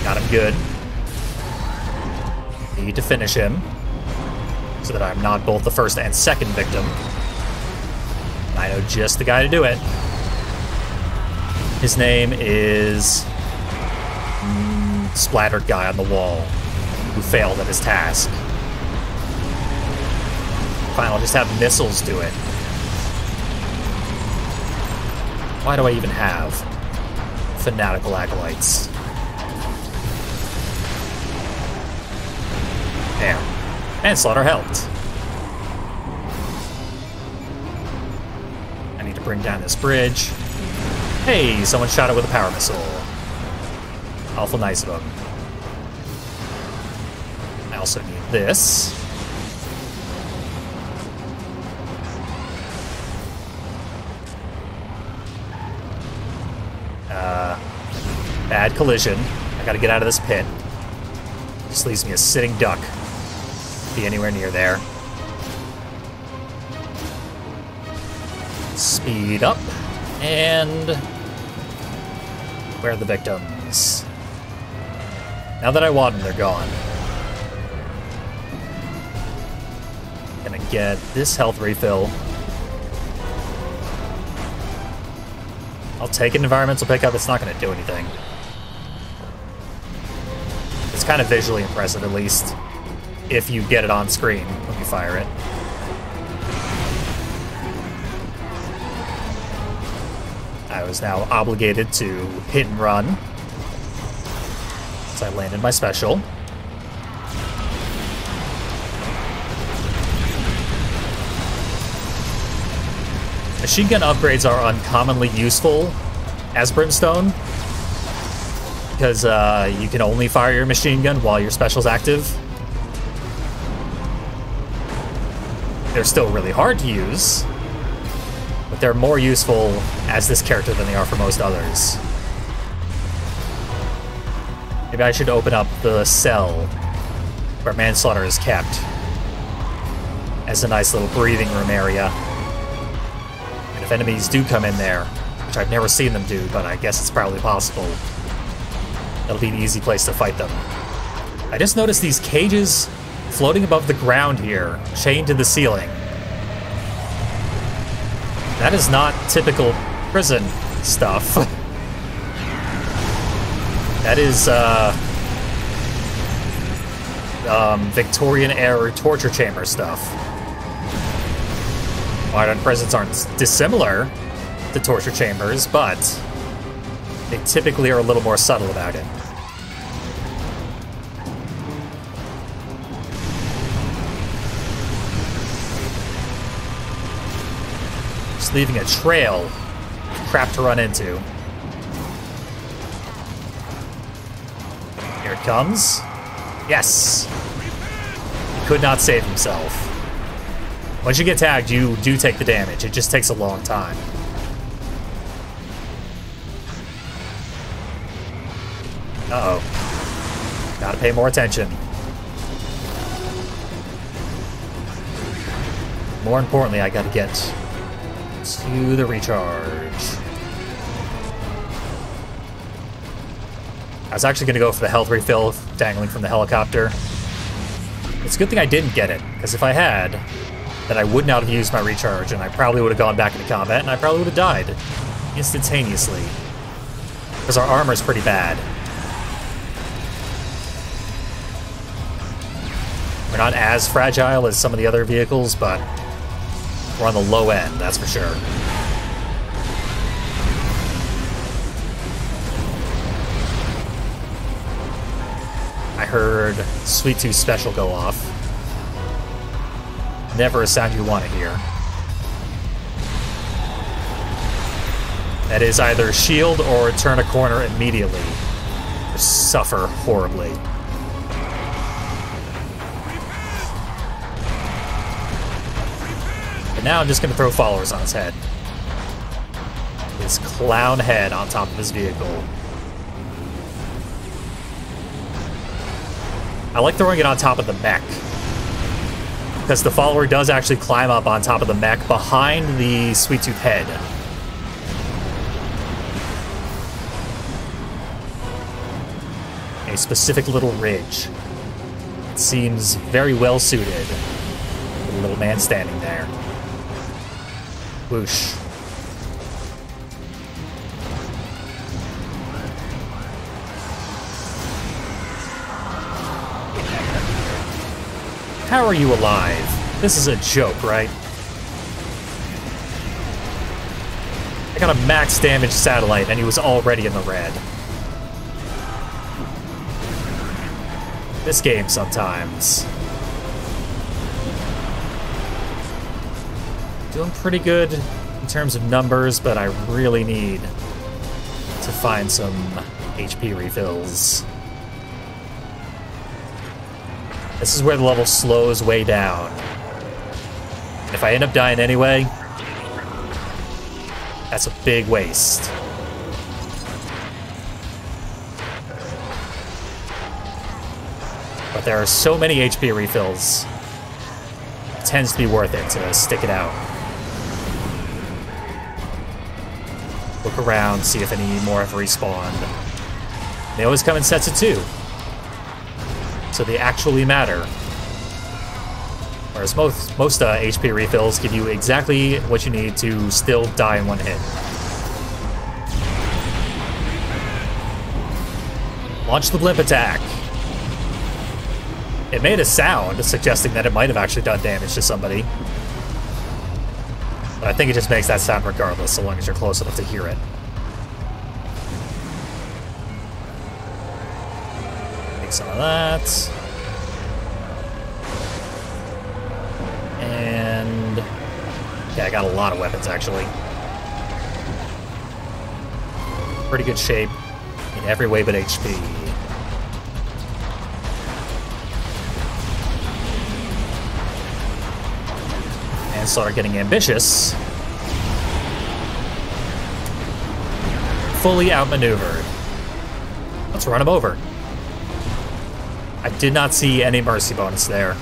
Got him good. Need to finish him so that I'm not both the first and second victim. I know just the guy to do it. His name is splattered guy on the wall who failed at his task. Fine, I'll just have missiles do it. Why do I even have fanatical acolytes? There. Manslaughter helped. I need to bring down this bridge. Hey, someone shot it with a power missile. Awful nice of them. I also need this. Bad collision. I gotta get out of this pit. Just leaves me a sitting duck. Be anywhere near there. Speed up. And where are the victims? Now that I want them, they're gone. Gonna get this health refill. I'll take an environmental pickup. It's not gonna do anything. It's kind of visually impressive, at least, if you get it on screen when you fire it. I was now obligated to hit and run. So I landed my special. Machine gun upgrades are uncommonly useful as Brimstone, because you can only fire your machine gun while your special's active. They're still really hard to use, but they're more useful as this character than they are for most others. Maybe I should open up the cell where Manslaughter is kept as a nice little breathing room area. And if enemies do come in there, which I've never seen them do, but I guess it's probably possible, it'll be an easy place to fight them. I just noticed these cages floating above the ground here, chained to the ceiling. That is not typical prison stuff. That is, Victorian-era torture chamber stuff. Modern prisons aren't dissimilar to torture chambers, but they typically are a little more subtle about it. Just leaving a trail of crap to run into. Here it comes. Yes! He could not save himself. Once you get tagged, you do take the damage. It just takes a long time. Uh-oh. Gotta pay more attention. More importantly, I gotta get to the recharge. I was actually gonna go for the health refill dangling from the helicopter. It's a good thing I didn't get it, because if I had, then I would not have used my recharge, and I probably would have gone back into combat, and I probably would have died instantaneously. Because our armor's pretty bad. We're not as fragile as some of the other vehicles, but we're on the low end, that's for sure. I heard Sweet Tooth Special go off. Never a sound you want to hear. That is either shield or turn a corner immediately, or suffer horribly. But now I'm just going to throw followers on his head. His clown head on top of his vehicle. I like throwing it on top of the mech, because the follower does actually climb up on top of the mech behind the Sweet Tooth head. a specific little ridge. It seems very well suited. The little man standing there. Whoosh. How are you alive? This is a joke, right? I got a max damage satellite and he was already in the red. This game sometimes. Doing pretty good in terms of numbers, but I really need to find some HP refills. This is where the level slows way down. If I end up dying anyway, that's a big waste. But there are so many HP refills. It tends to be worth it to stick it out. Look around, see if any more have respawned. They always come in sets of 2. So they actually matter. Whereas most HP refills give you exactly what you need to still die in one hit. Launch the blimp attack. It made a sound suggesting that it might have actually done damage to somebody. But I think it just makes that sound regardless, so long as you're close enough to hear it. Take some of that. And yeah, I got a lot of weapons actually. Pretty good shape in every way but HP. And start getting ambitious. Fully outmaneuvered. Let's run him over. I did not see any mercy bonus there.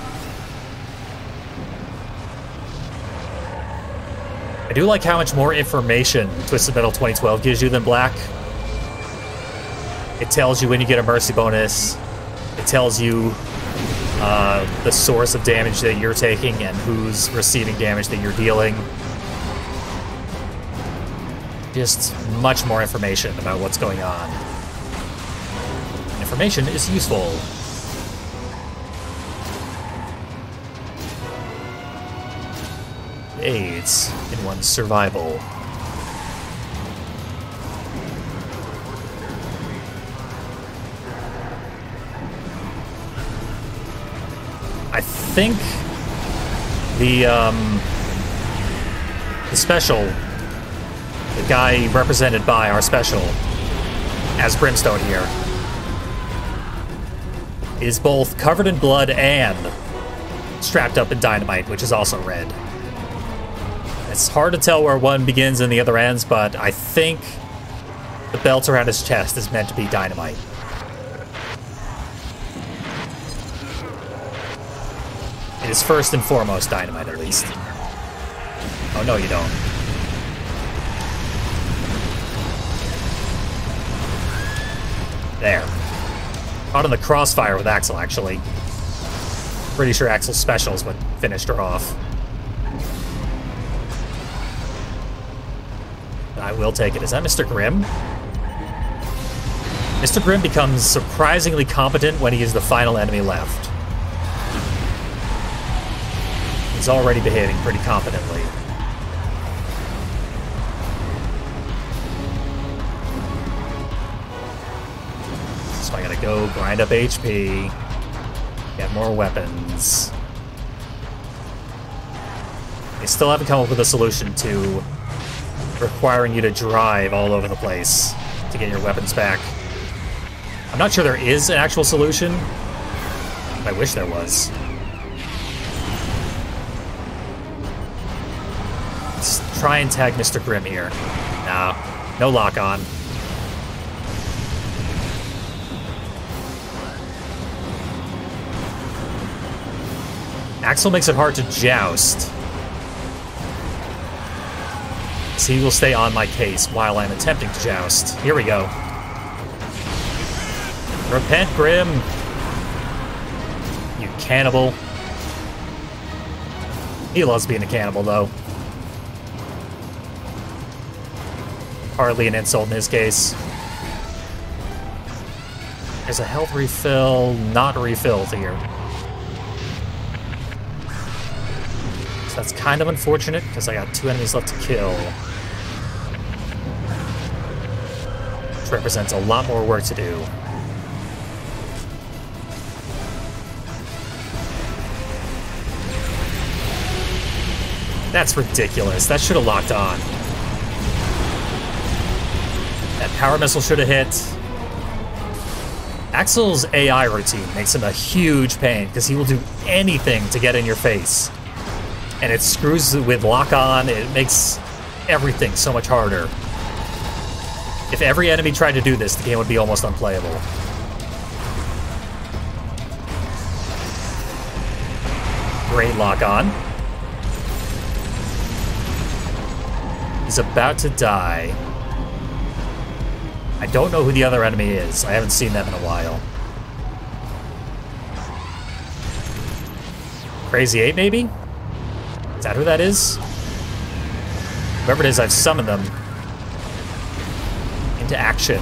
I do like how much more information Twisted Metal 2012 gives you than Black. It tells you when you get a mercy bonus. It tells you the source of damage that you're taking and who's receiving damage that you're dealing. Just much more information about what's going on. Information is useful. Aids in one's survival. I think the special, the guy represented by our special as Brimstone here, is both covered in blood and strapped up in dynamite, which is also red. It's hard to tell where one begins and the other ends, but I think the belt around his chest is meant to be dynamite. It is first and foremost dynamite, at least. Oh, no, you don't. There. Caught in the crossfire with Axel, actually. Pretty sure Axel's special is what finished her off. I will take it. Is that Mr. Grimm? Mr. Grimm becomes surprisingly competent when he is the final enemy left. He's already behaving pretty competently. So I gotta go grind up HP, get more weapons. They still haven't come up with a solution to requiring you to drive all over the place to get your weapons back. I'm not sure there is an actual solution. I wish there was. Let's try and tag Mr. Grimm here. No, no lock on. Axel makes it hard to joust. So he will stay on my case while I'm attempting to joust. Here we go. Repent, Grim! You cannibal. He loves being a cannibal, though. Hardly an insult in his case. There's a health refill, not refilled here. So that's kind of unfortunate, because I got 2 enemies left to kill. Which represents a lot more work to do. That's ridiculous. That should have locked on. That power missile should have hit. Axel's AI routine makes him a huge pain because he will do anything to get in your face. And it screws with lock-on. It makes everything so much harder. If every enemy tried to do this, the game would be almost unplayable. Great lock-on. He's about to die. I don't know who the other enemy is. I haven't seen them in a while. Crazy 8, maybe? Is that who that is? Whoever it is, I've summoned them into action.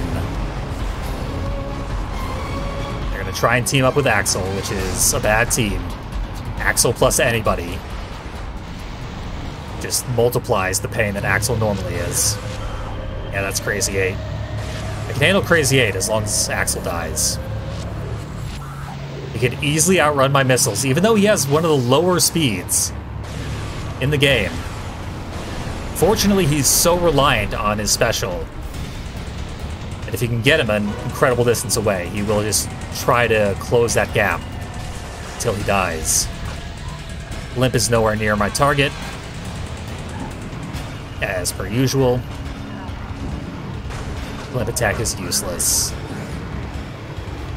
They're gonna try and team up with Axel, which is a bad team. Axel plus anybody just multiplies the pain that Axel normally is. Yeah, that's Crazy 8. I can handle Crazy 8 as long as Axel dies. He can easily outrun my missiles, even though he has one of the lower speeds in the game. Fortunately, he's so reliant on his special that if you can get him an incredible distance away, he will just try to close that gap until he dies. Limp is nowhere near my target, as per usual. Limp attack is useless.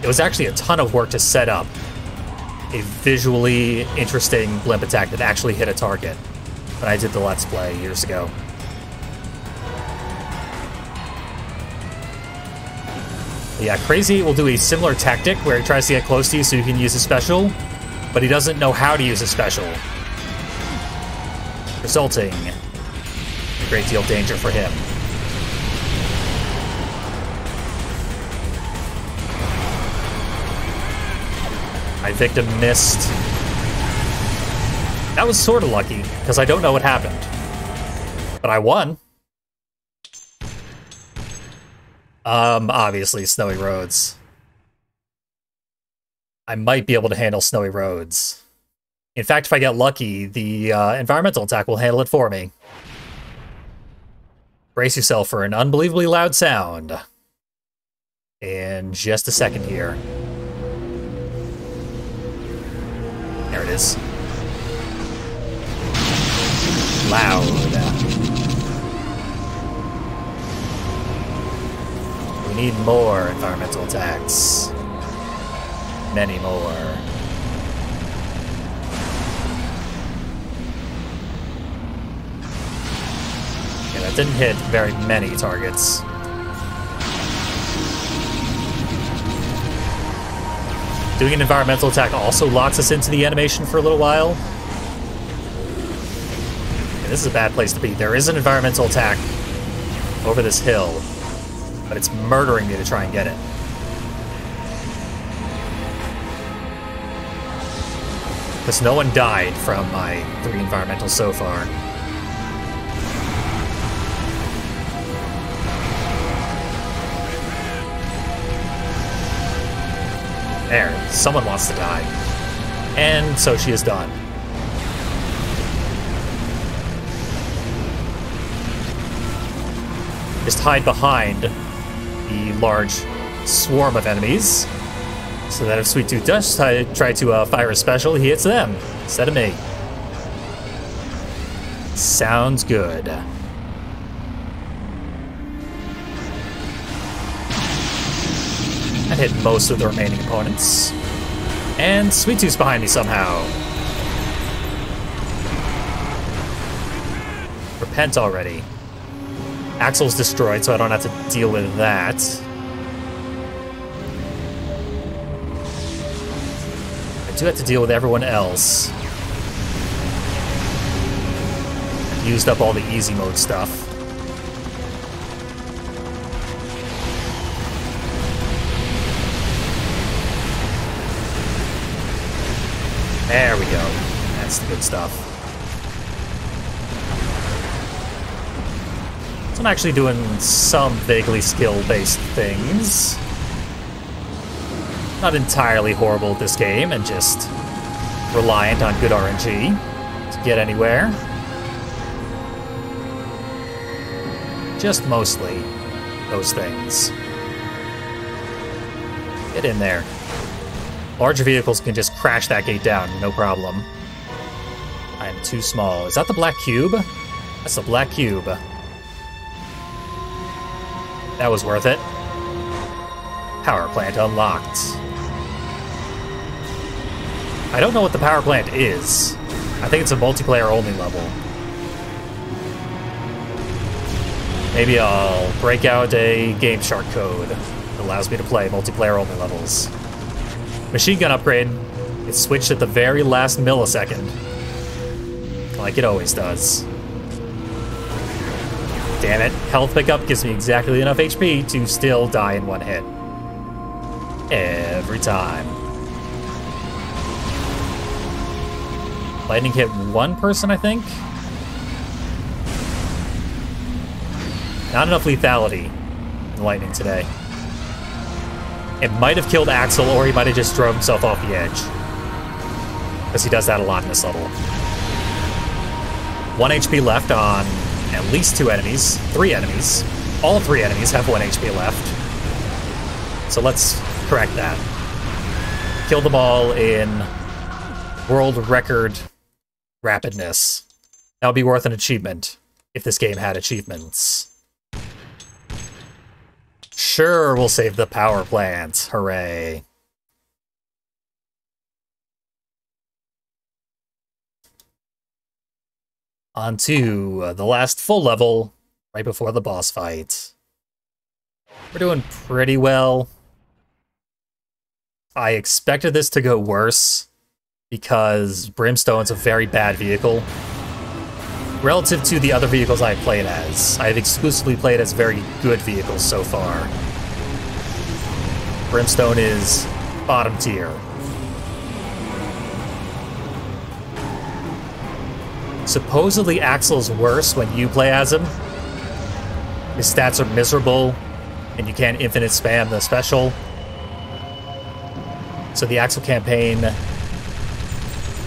It was actually a ton of work to set up a visually interesting blimp attack that actually hit a target when I did the Let's Play years ago. Yeah, Crazy will do a similar tactic where he tries to get close to you so you can use his special, but he doesn't know how to use his special, resulting in a great deal of danger for him. My victim missed. That was sort of lucky, because I don't know what happened. But I won. Obviously, Snowy Roads. I might be able to handle Snowy Roads. In fact, if I get lucky, the environmental attack will handle it for me. Brace yourself for an unbelievably loud sound. In just a second here. There it is. Loud. We need more environmental attacks. Many more. Yeah, that didn't hit very many targets. Doing an environmental attack also locks us into the animation for a little while. Yeah, this is a bad place to be. There is an environmental attack over this hill, but it's murdering me to try and get it. Because no one died from my 3 environmentals so far. There, someone wants to die. And so she is done. Just hide behind the large swarm of enemies, so that if Sweet Tooth does try to fire a special, he hits them instead of me. Sounds good. I hit most of the remaining opponents. And Sweet Tooth's behind me somehow. Repent already. Axel's destroyed, so I don't have to deal with that. I do have to deal with everyone else. I've used up all the easy mode stuff. There we go. That's the good stuff. So I'm actually doing some vaguely skill-based things. Not entirely horrible at this game, and just reliant on good RNG to get anywhere. Just mostly those things. Get in there. Larger vehicles can just crash that gate down, no problem. I'm too small. Is that the black cube? That's the black cube. That was worth it. Power plant unlocked. I don't know what the power plant is. I think it's a multiplayer only level. Maybe I'll break out a Game Shark code that allows me to play multiplayer only levels. Machine gun upgrade. It switched at the very last millisecond. Like it always does. Damn it. Health pickup gives me exactly enough HP to still die in one hit. Every time. Lightning hit one person, I think? Not enough lethality in lightning today. It might have killed Axel, or he might have just drove himself off the edge. Because he does that a lot in this level. 1 HP left on at least 2 enemies. 3 enemies. All 3 enemies have 1 HP left. So let's correct that. Kill them all in world record rapidness. That would be worth an achievement if this game had achievements. Sure, we'll save the power plant. Hooray. On to the last full level, right before the boss fight. We're doing pretty well. I expected this to go worse, because Brimstone's a very bad vehicle. Relative to the other vehicles I've played as, I've exclusively played as very good vehicles so far. Brimstone is bottom tier. Supposedly Axel's worse when you play as him. His stats are miserable, and you can't infinite spam the special. So the Axel campaign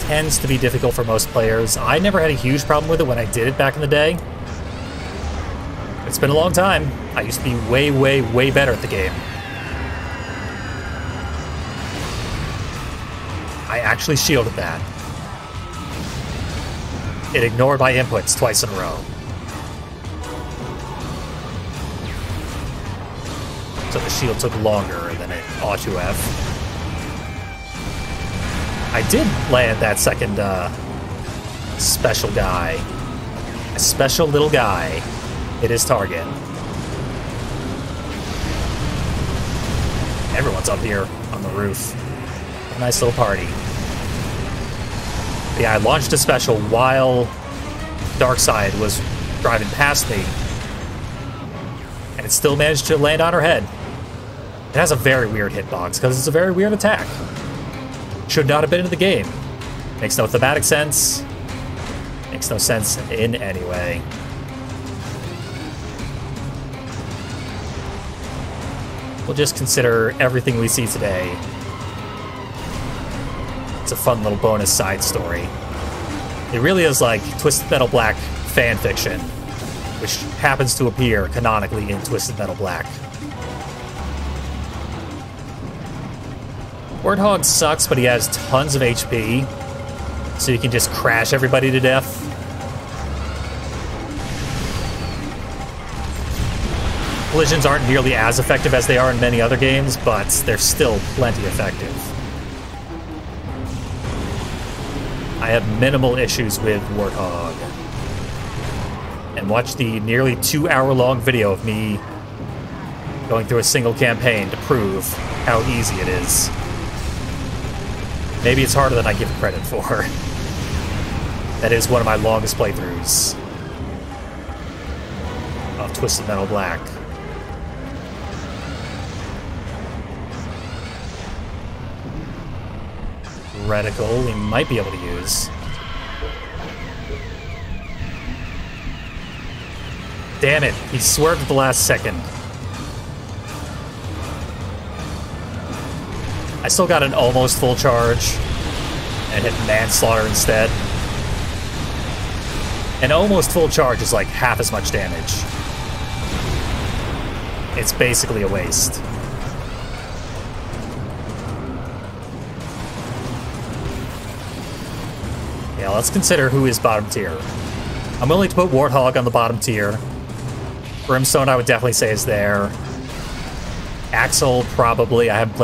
tends to be difficult for most players. I never had a huge problem with it when I did it back in the day. It's been a long time. I used to be way, way, way better at the game. I actually shielded that. It ignored my inputs twice in a row. So the shield took longer than it ought to have. I did land that second special guy. A special little guy hit his target. Everyone's up here on the roof. A nice little party. Yeah, I launched a special while Darkseid was driving past me. And it still managed to land on her head. It has a very weird hitbox, because it's a very weird attack. Should not have been in the game. Makes no thematic sense. Makes no sense in any way. We'll just consider everything we see today. It's a fun little bonus side story. It really is like Twisted Metal Black fan fiction, which happens to appear canonically in Twisted Metal Black. Warthog sucks, but he has tons of HP, so you can just crash everybody to death. Collisions aren't nearly as effective as they are in many other games, but they're still plenty effective. I have minimal issues with Warthog. And watch the nearly 2-hour-long video of me going through a single campaign to prove how easy it is. Maybe it's harder than I give credit for. That is one of my longest playthroughs of Twisted Metal Black. Reticle we might be able to use. Damn it, he swerved at the last second. I still got an almost full charge and hit Manslaughter instead. An almost full charge is like half as much damage. It's basically a waste. Yeah, let's consider who is bottom tier. I'm willing to put Warthog on the bottom tier. Brimstone I would definitely say is there. Axel, probably. I haven't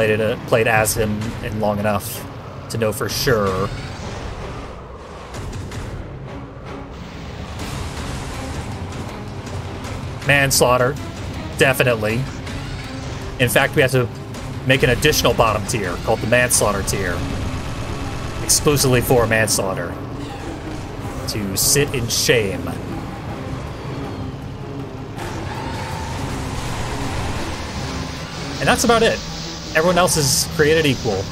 played as him in long enough to know for sure. Manslaughter, definitely. In fact, we have to make an additional bottom tier called the Manslaughter tier, exclusively for Manslaughter, to sit in shame. And that's about it. Everyone else is created equal.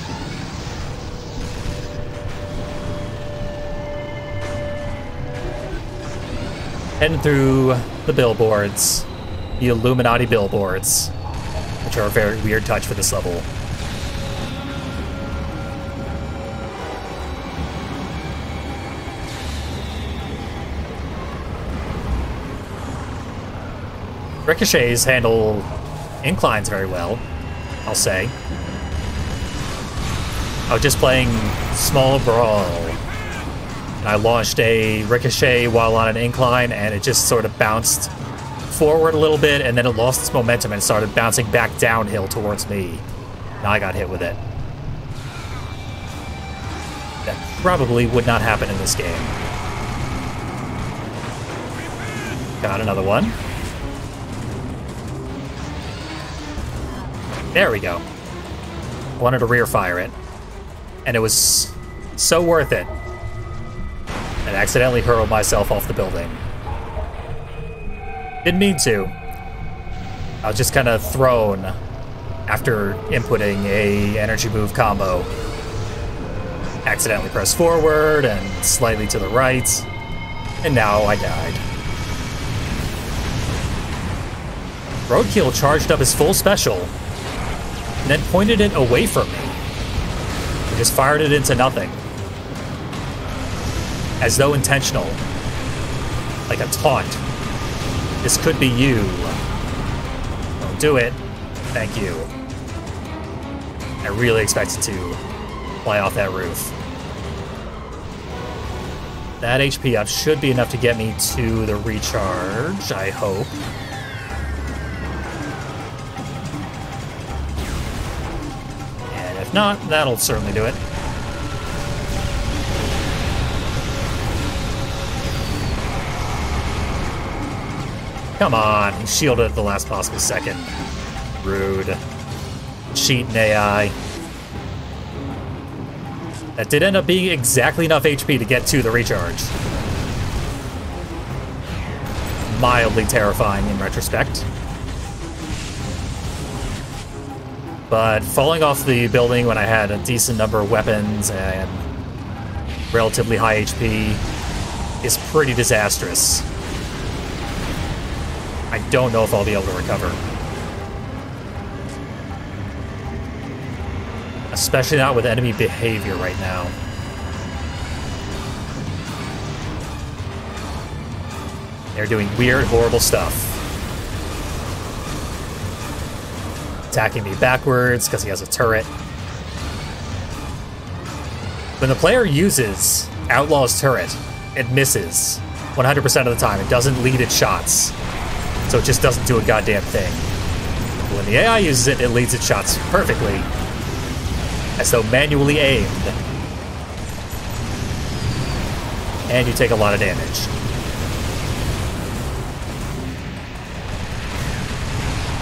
Heading through the billboards, the Illuminati billboards, which are a very weird touch for this level. Ricochets handle inclines very well, I'll say. I was just playing Small Brawl, and I launched a ricochet while on an incline, and it just sort of bounced forward a little bit, and then it lost its momentum and started bouncing back downhill towards me. And I got hit with it. That probably would not happen in this game. Got another one. There we go. Wanted to rear fire it. And it was so worth it. I accidentally hurled myself off the building. Didn't mean to. I was just kind of thrown after inputting a energy move combo. Accidentally pressed forward and slightly to the right. And now I died. Roadkill charged up his full special and then pointed it away from me. I just fired it into nothing. As though intentional. Like a taunt. This could be you. Don't do it. Thank you. I really expected to fly off that roof. That HP up should be enough to get me to the recharge, I hope. If not, that'll certainly do it. Come on, he shielded at the last possible second. Rude. Cheating AI. That did end up being exactly enough HP to get to the recharge. Mildly terrifying in retrospect. But falling off the building when I had a decent number of weapons and relatively high HP is pretty disastrous. I don't know if I'll be able to recover. Especially not with enemy behavior right now. They're doing weird, horrible stuff. Attacking me backwards because he has a turret. When the player uses Outlaw's turret, it misses 100% of the time. It doesn't lead its shots. So it just doesn't do a goddamn thing. But when the AI uses it, it leads its shots perfectly. As though manually aimed. And you take a lot of damage.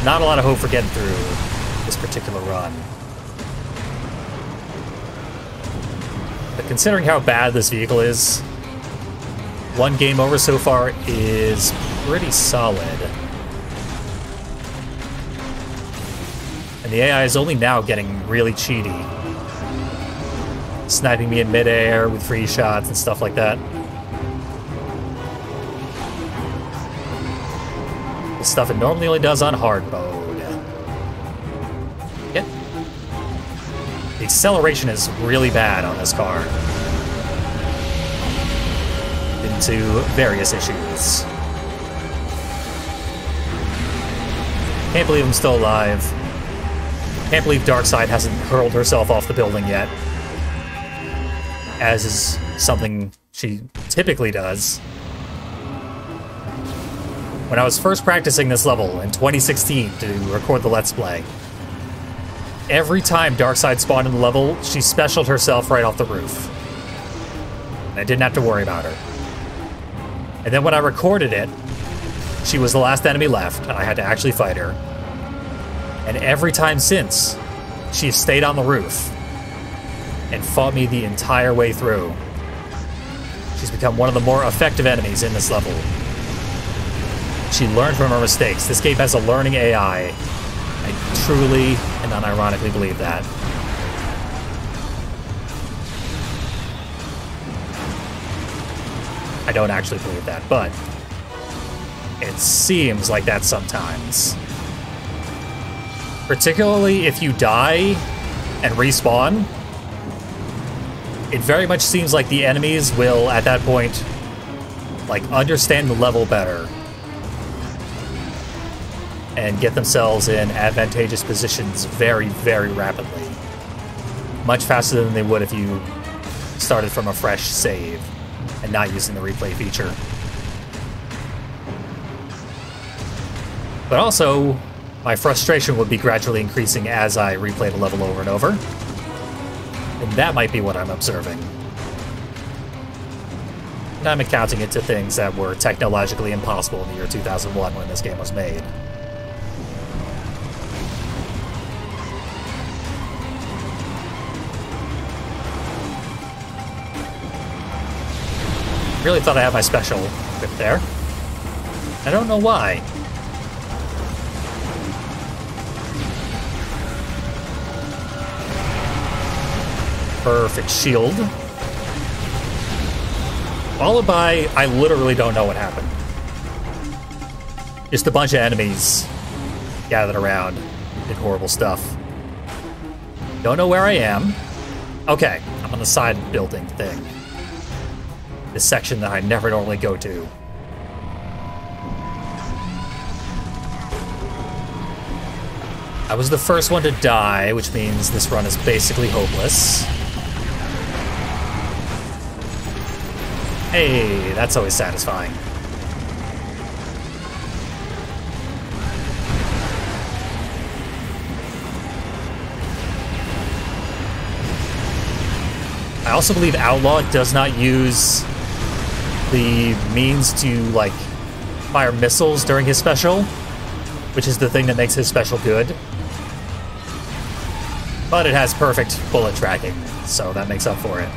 Not a lot of hope for getting through this particular run. But considering how bad this vehicle is, one game over so far is pretty solid. And the AI is only now getting really cheaty. Sniping me in midair with free shots and stuff like that. The stuff it normally only does on hard mode. Yep. The acceleration is really bad on this car. Into various issues. Can't believe I'm still alive. Can't believe Darkseid hasn't hurled herself off the building yet. As is something she typically does. When I was first practicing this level in 2016 to record the Let's Play, every time Darkseid spawned in the level, she specialed herself right off the roof. And I didn't have to worry about her. And then when I recorded it, she was the last enemy left, and I had to actually fight her. And every time since, she's stayed on the roof and fought me the entire way through. She's become one of the more effective enemies in this level. She learned from her mistakes. This game has a learning AI. I truly and unironically believe that. I don't actually believe that, but it seems like that sometimes. Particularly if you die and respawn, it very much seems like the enemies will, at that point, like, understand the level better and get themselves in advantageous positions very, very rapidly. Much faster than they would if you started from a fresh save and not using the replay feature. But also, my frustration would be gradually increasing as I replay the level over and over. And that might be what I'm observing. And I'm accounting it to things that were technologically impossible in the year 2001 when this game was made. Really thought I had my special equipped there. I don't know why. Perfect shield. Followed by, I literally don't know what happened. Just a bunch of enemies gathered around, did horrible stuff. Don't know where I am. Okay, I'm on the side building thing. This section that I never normally go to. I was the first one to die, which means this run is basically hopeless. Hey, that's always satisfying. I also believe Outlaw does not use the means to, like, fire missiles during his special, which is the thing that makes his special good. But it has perfect bullet tracking, so that makes up for it.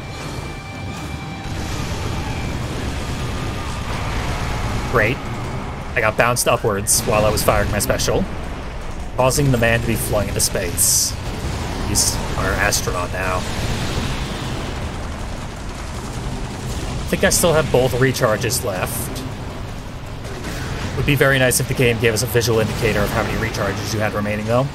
Great. I got bounced upwards while I was firing my special, causing the man to be flung into space. He's our astronaut now. I think I still have both recharges left. Would be very nice if the game gave us a visual indicator of how many recharges you had remaining, though.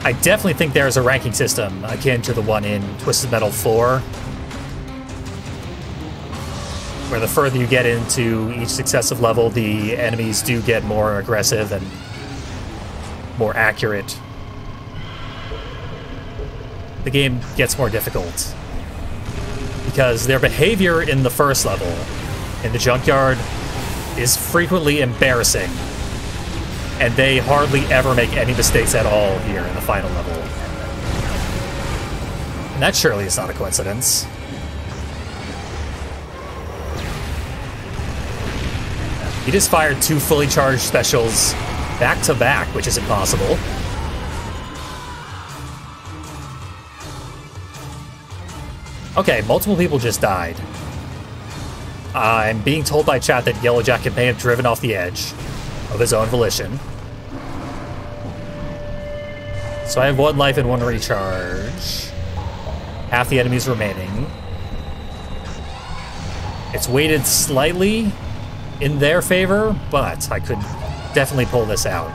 I definitely think there's a ranking system akin to the one in Twisted Metal 4, where the further you get into each successive level, the enemies do get more aggressive and more accurate. The game gets more difficult because their behavior in the first level, in the junkyard, is frequently embarrassing, and they hardly ever make any mistakes at all here in the final level. And that surely is not a coincidence. He just fired 2 fully charged specials back to back, which is impossible. Okay, multiple people just died. I'm being told by chat that Yellow Jacket may have driven off the edge of his own volition. So I have 1 life and 1 recharge. Half the enemies remaining. It's weighted slightly in their favor, but I could definitely pull this out.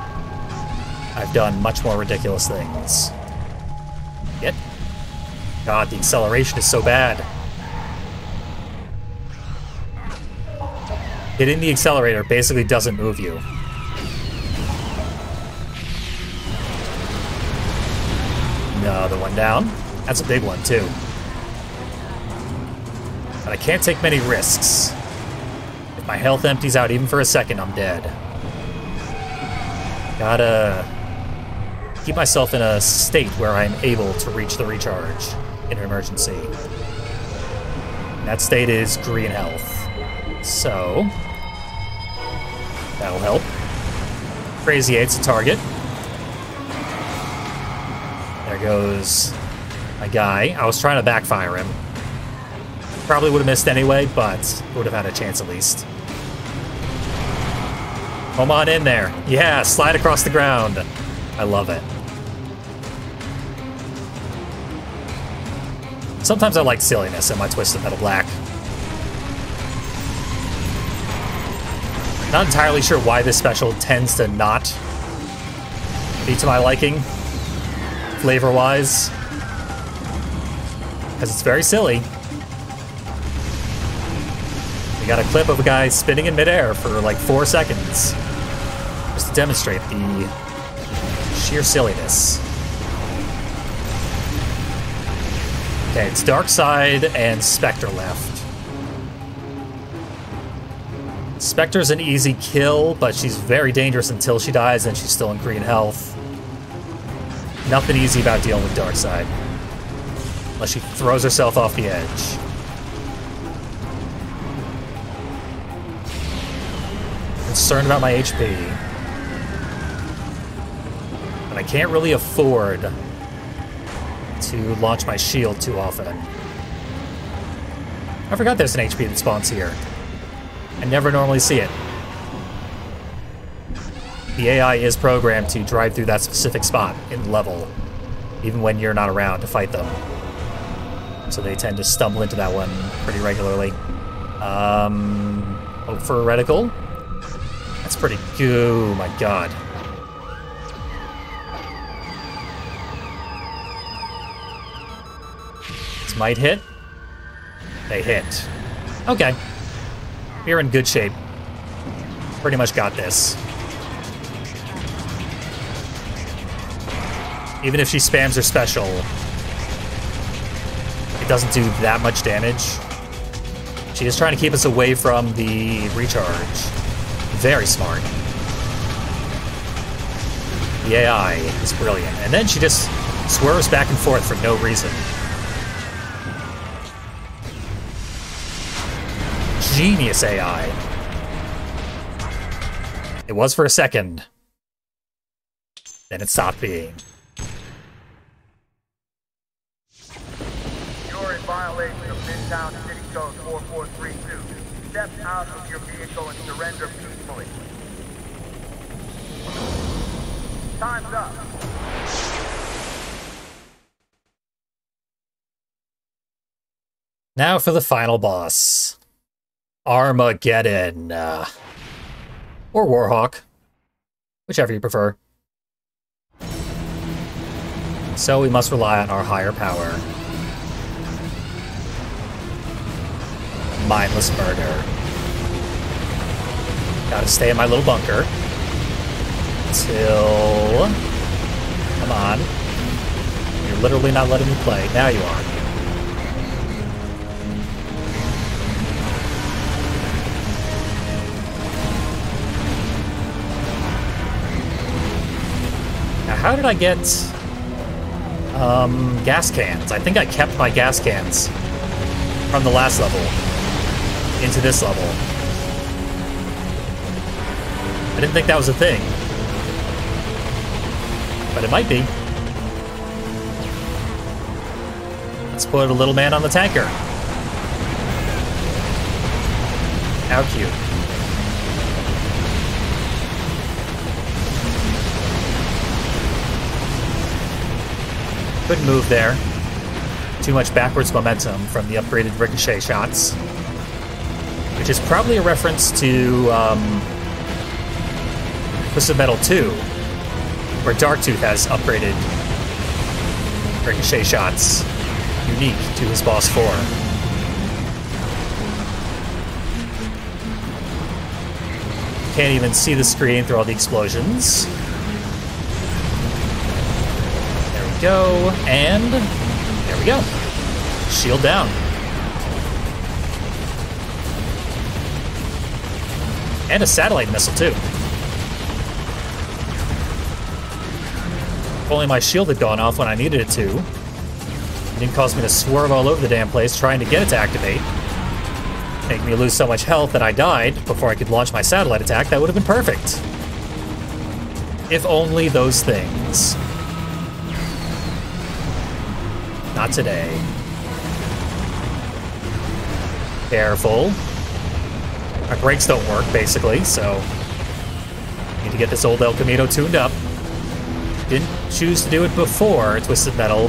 I've done much more ridiculous things. Yet. God, the acceleration is so bad. Hitting the accelerator basically doesn't move you. Another one down. That's a big one, too. But I can't take many risks. If my health empties out even for a second, I'm dead. Gotta keep myself in a state where I'm able to reach the recharge in an emergency. And that state is green health. So, that'll help. Crazy 8's a target. There goes my guy. I was trying to backfire him. Probably would have missed anyway, but would have had a chance at least. Come on in there. Yeah, slide across the ground. I love it. Sometimes I like silliness in my Twisted Metal Black. Not entirely sure why this special tends to not be to my liking, flavor-wise, because it's very silly. We got a clip of a guy spinning in midair for like 4 seconds, just to demonstrate the sheer silliness. Okay, it's Darkseid and Spectre left. Spectre's an easy kill, but she's very dangerous until she dies, and she's still in green health. Nothing easy about dealing with Darkseid. Unless she throws herself off the edge. Concerned about my HP. But I can't really afford to launch my shield too often. I forgot there's an HP that spawns here. I never normally see it. The AI is programmed to drive through that specific spot in level, even when you're not around to fight them. So they tend to stumble into that one pretty regularly. Hope for a reticle. That's pretty good. Oh my god. This might hit. They hit. Okay. We're in good shape. Pretty much got this. Even if she spams her special, it doesn't do that much damage. She is trying to keep us away from the recharge. Very smart. The AI is brilliant. And then she just swerves back and forth for no reason. Genius AI. It was for a second. Then it stopped being. You're in violation of Midtown City Code 4432. Step out of your vehicle and surrender peacefully. Time's up. Now for the final boss. Armageddon. Or Warhawk. Whichever you prefer. So we must rely on our higher power. Mindless murder. Gotta stay in my little bunker. Until... Come on. You're literally not letting me play. Now you are. Now, how did I get... gas cans? I think I kept my gas cans from the last level into this level. I didn't think that was a thing. But it might be. Let's put a little man on the tanker. How cute. Couldn't move there. Too much backwards momentum from the upgraded ricochet shots. Which is probably a reference to Twisted Metal 2, where Darktooth has upgraded ricochet shots, unique to his boss 4. Can't even see the screen through all the explosions. There we go, and there we go. Shield down. And a satellite missile, too. If only my shield had gone off when I needed it to. It didn't cause me to swerve all over the damn place trying to get it to activate. Make me lose so much health that I died before I could launch my satellite attack. That would have been perfect. If only those things. Not today. Careful. My brakes don't work, basically, so need to get this old El Camino tuned up. Didn't choose to do it before Twisted Metal.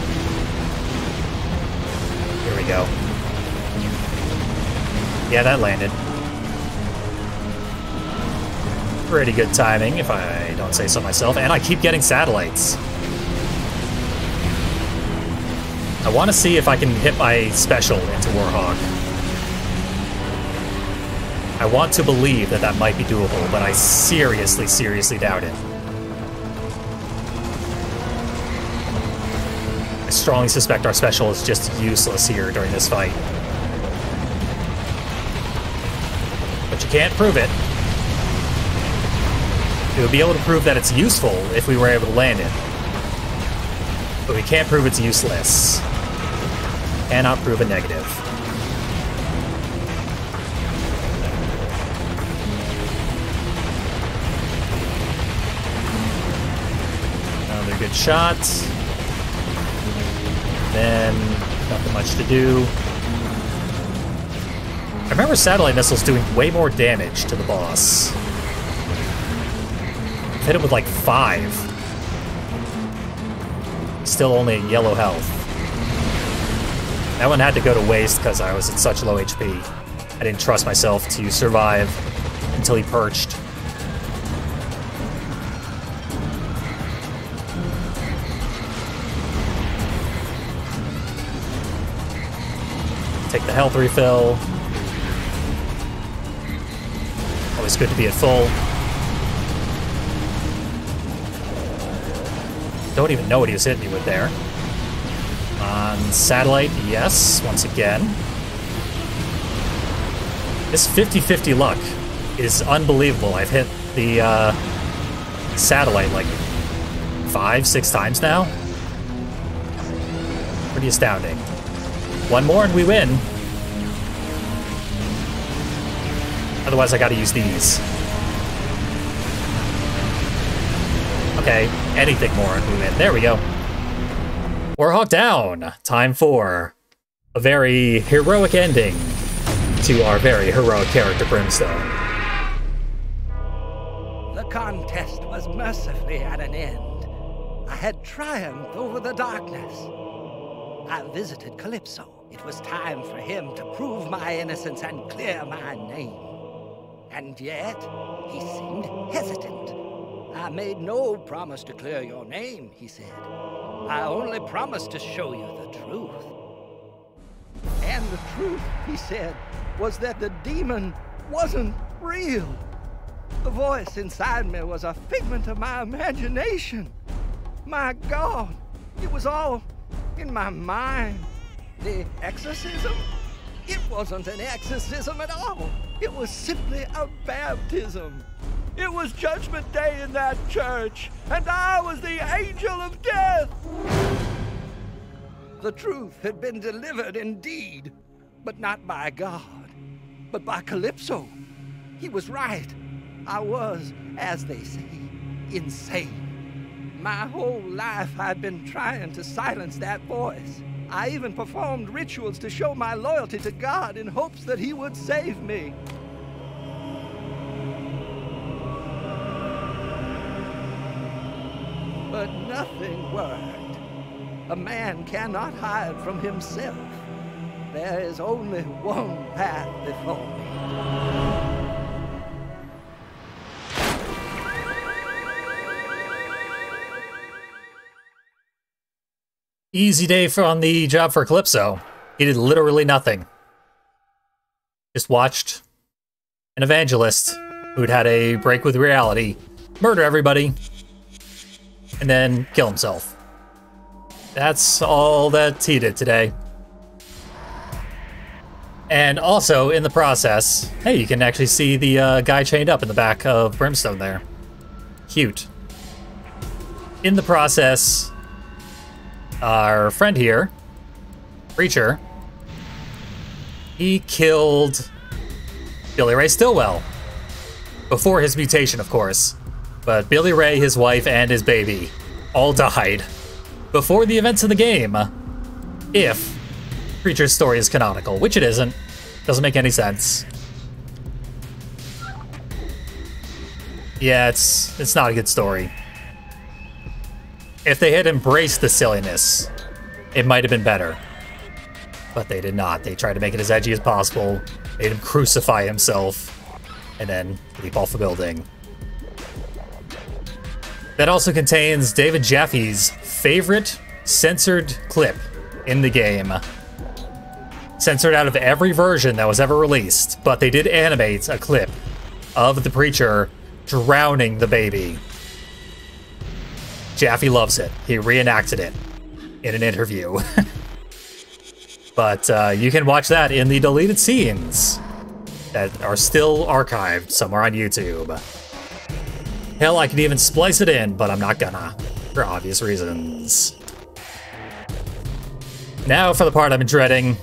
Here we go. Yeah, that landed. Pretty good timing, if I don't say so myself, and I keep getting satellites. I want to see if I can hit my special into Warhawk. I want to believe that that might be doable, but I seriously, seriously doubt it. I strongly suspect our special is just useless here during this fight. But you can't prove it. We would be able to prove that it's useful if we were able to land it. But we can't prove it's useless. Cannot prove a negative. Another good shot. Then, nothing much to do. I remember satellite missiles doing way more damage to the boss. Hit him with like 5. Still only at yellow health. That one had to go to waste because I was at such low HP. I didn't trust myself to survive until he perched. Take the health refill. Always good to be at full. Don't even know what he was hitting me with there. On satellite, yes, once again. This 50-50 luck is unbelievable. I've hit the satellite like 5-6 times now. Pretty astounding. One more and we win. Otherwise I gotta use these. Okay, anything more and we win. There we go. Warhawk down. Time for a very heroic ending to our very heroic character, Brimstone. The contest was mercifully at an end. I had triumphed over the darkness. I visited Calypso. It was time for him to prove my innocence and clear my name. And yet, he seemed hesitant. I made no promise to clear your name, he said. I only promised to show you the truth. And the truth, he said, was that the demon wasn't real. The voice inside me was a figment of my imagination. My God, it was all in my mind. The exorcism? It wasn't an exorcism at all. It was simply a baptism. It was Judgment Day in that church, and I was the angel of death. The truth had been delivered indeed, but not by God, but by Calypso. He was right. I was, as they say, insane. My whole life I've been trying to silence that voice. I even performed rituals to show my loyalty to God in hopes that He would save me. But nothing worked. A man cannot hide from himself. There is only one path before me. Easy day on the job for Calypso. He did literally nothing. Just watched an evangelist who'd had a break with reality murder everybody and then kill himself. That's all that he did today. And also, in the process, hey, you can actually see the guy chained up in the back of Brimstone there. Cute. In the process, our friend here, Preacher, he killed Billy Ray Stillwell. Before his mutation, of course. But Billy Ray, his wife, and his baby all died before the events of the game. If Preacher's story is canonical, which it isn't. Doesn't make any sense. Yeah, it's not a good story. If they had embraced the silliness, it might have been better. But they did not. They tried to make it as edgy as possible, made him crucify himself, and then leap off a building. That also contains David Jaffe's favorite censored clip in the game. Censored out of every version that was ever released, but they did animate a clip of the Preacher drowning the baby. Jaffe loves it. He reenacted it in an interview. But you can watch that in the deleted scenes that are still archived somewhere on YouTube. Hell, I could even splice it in, but I'm not gonna, for obvious reasons. Now for the part I've been dreading.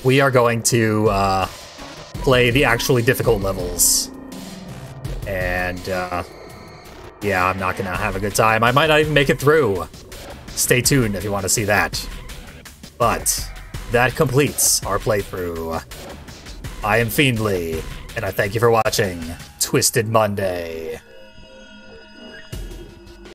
We are going to play the actually difficult levels. And yeah, I'm not gonna have a good time. I might not even make it through. Stay tuned if you want to see that. But that completes our playthrough. I am Fiendly, and I thank you for watching Twisted Monday.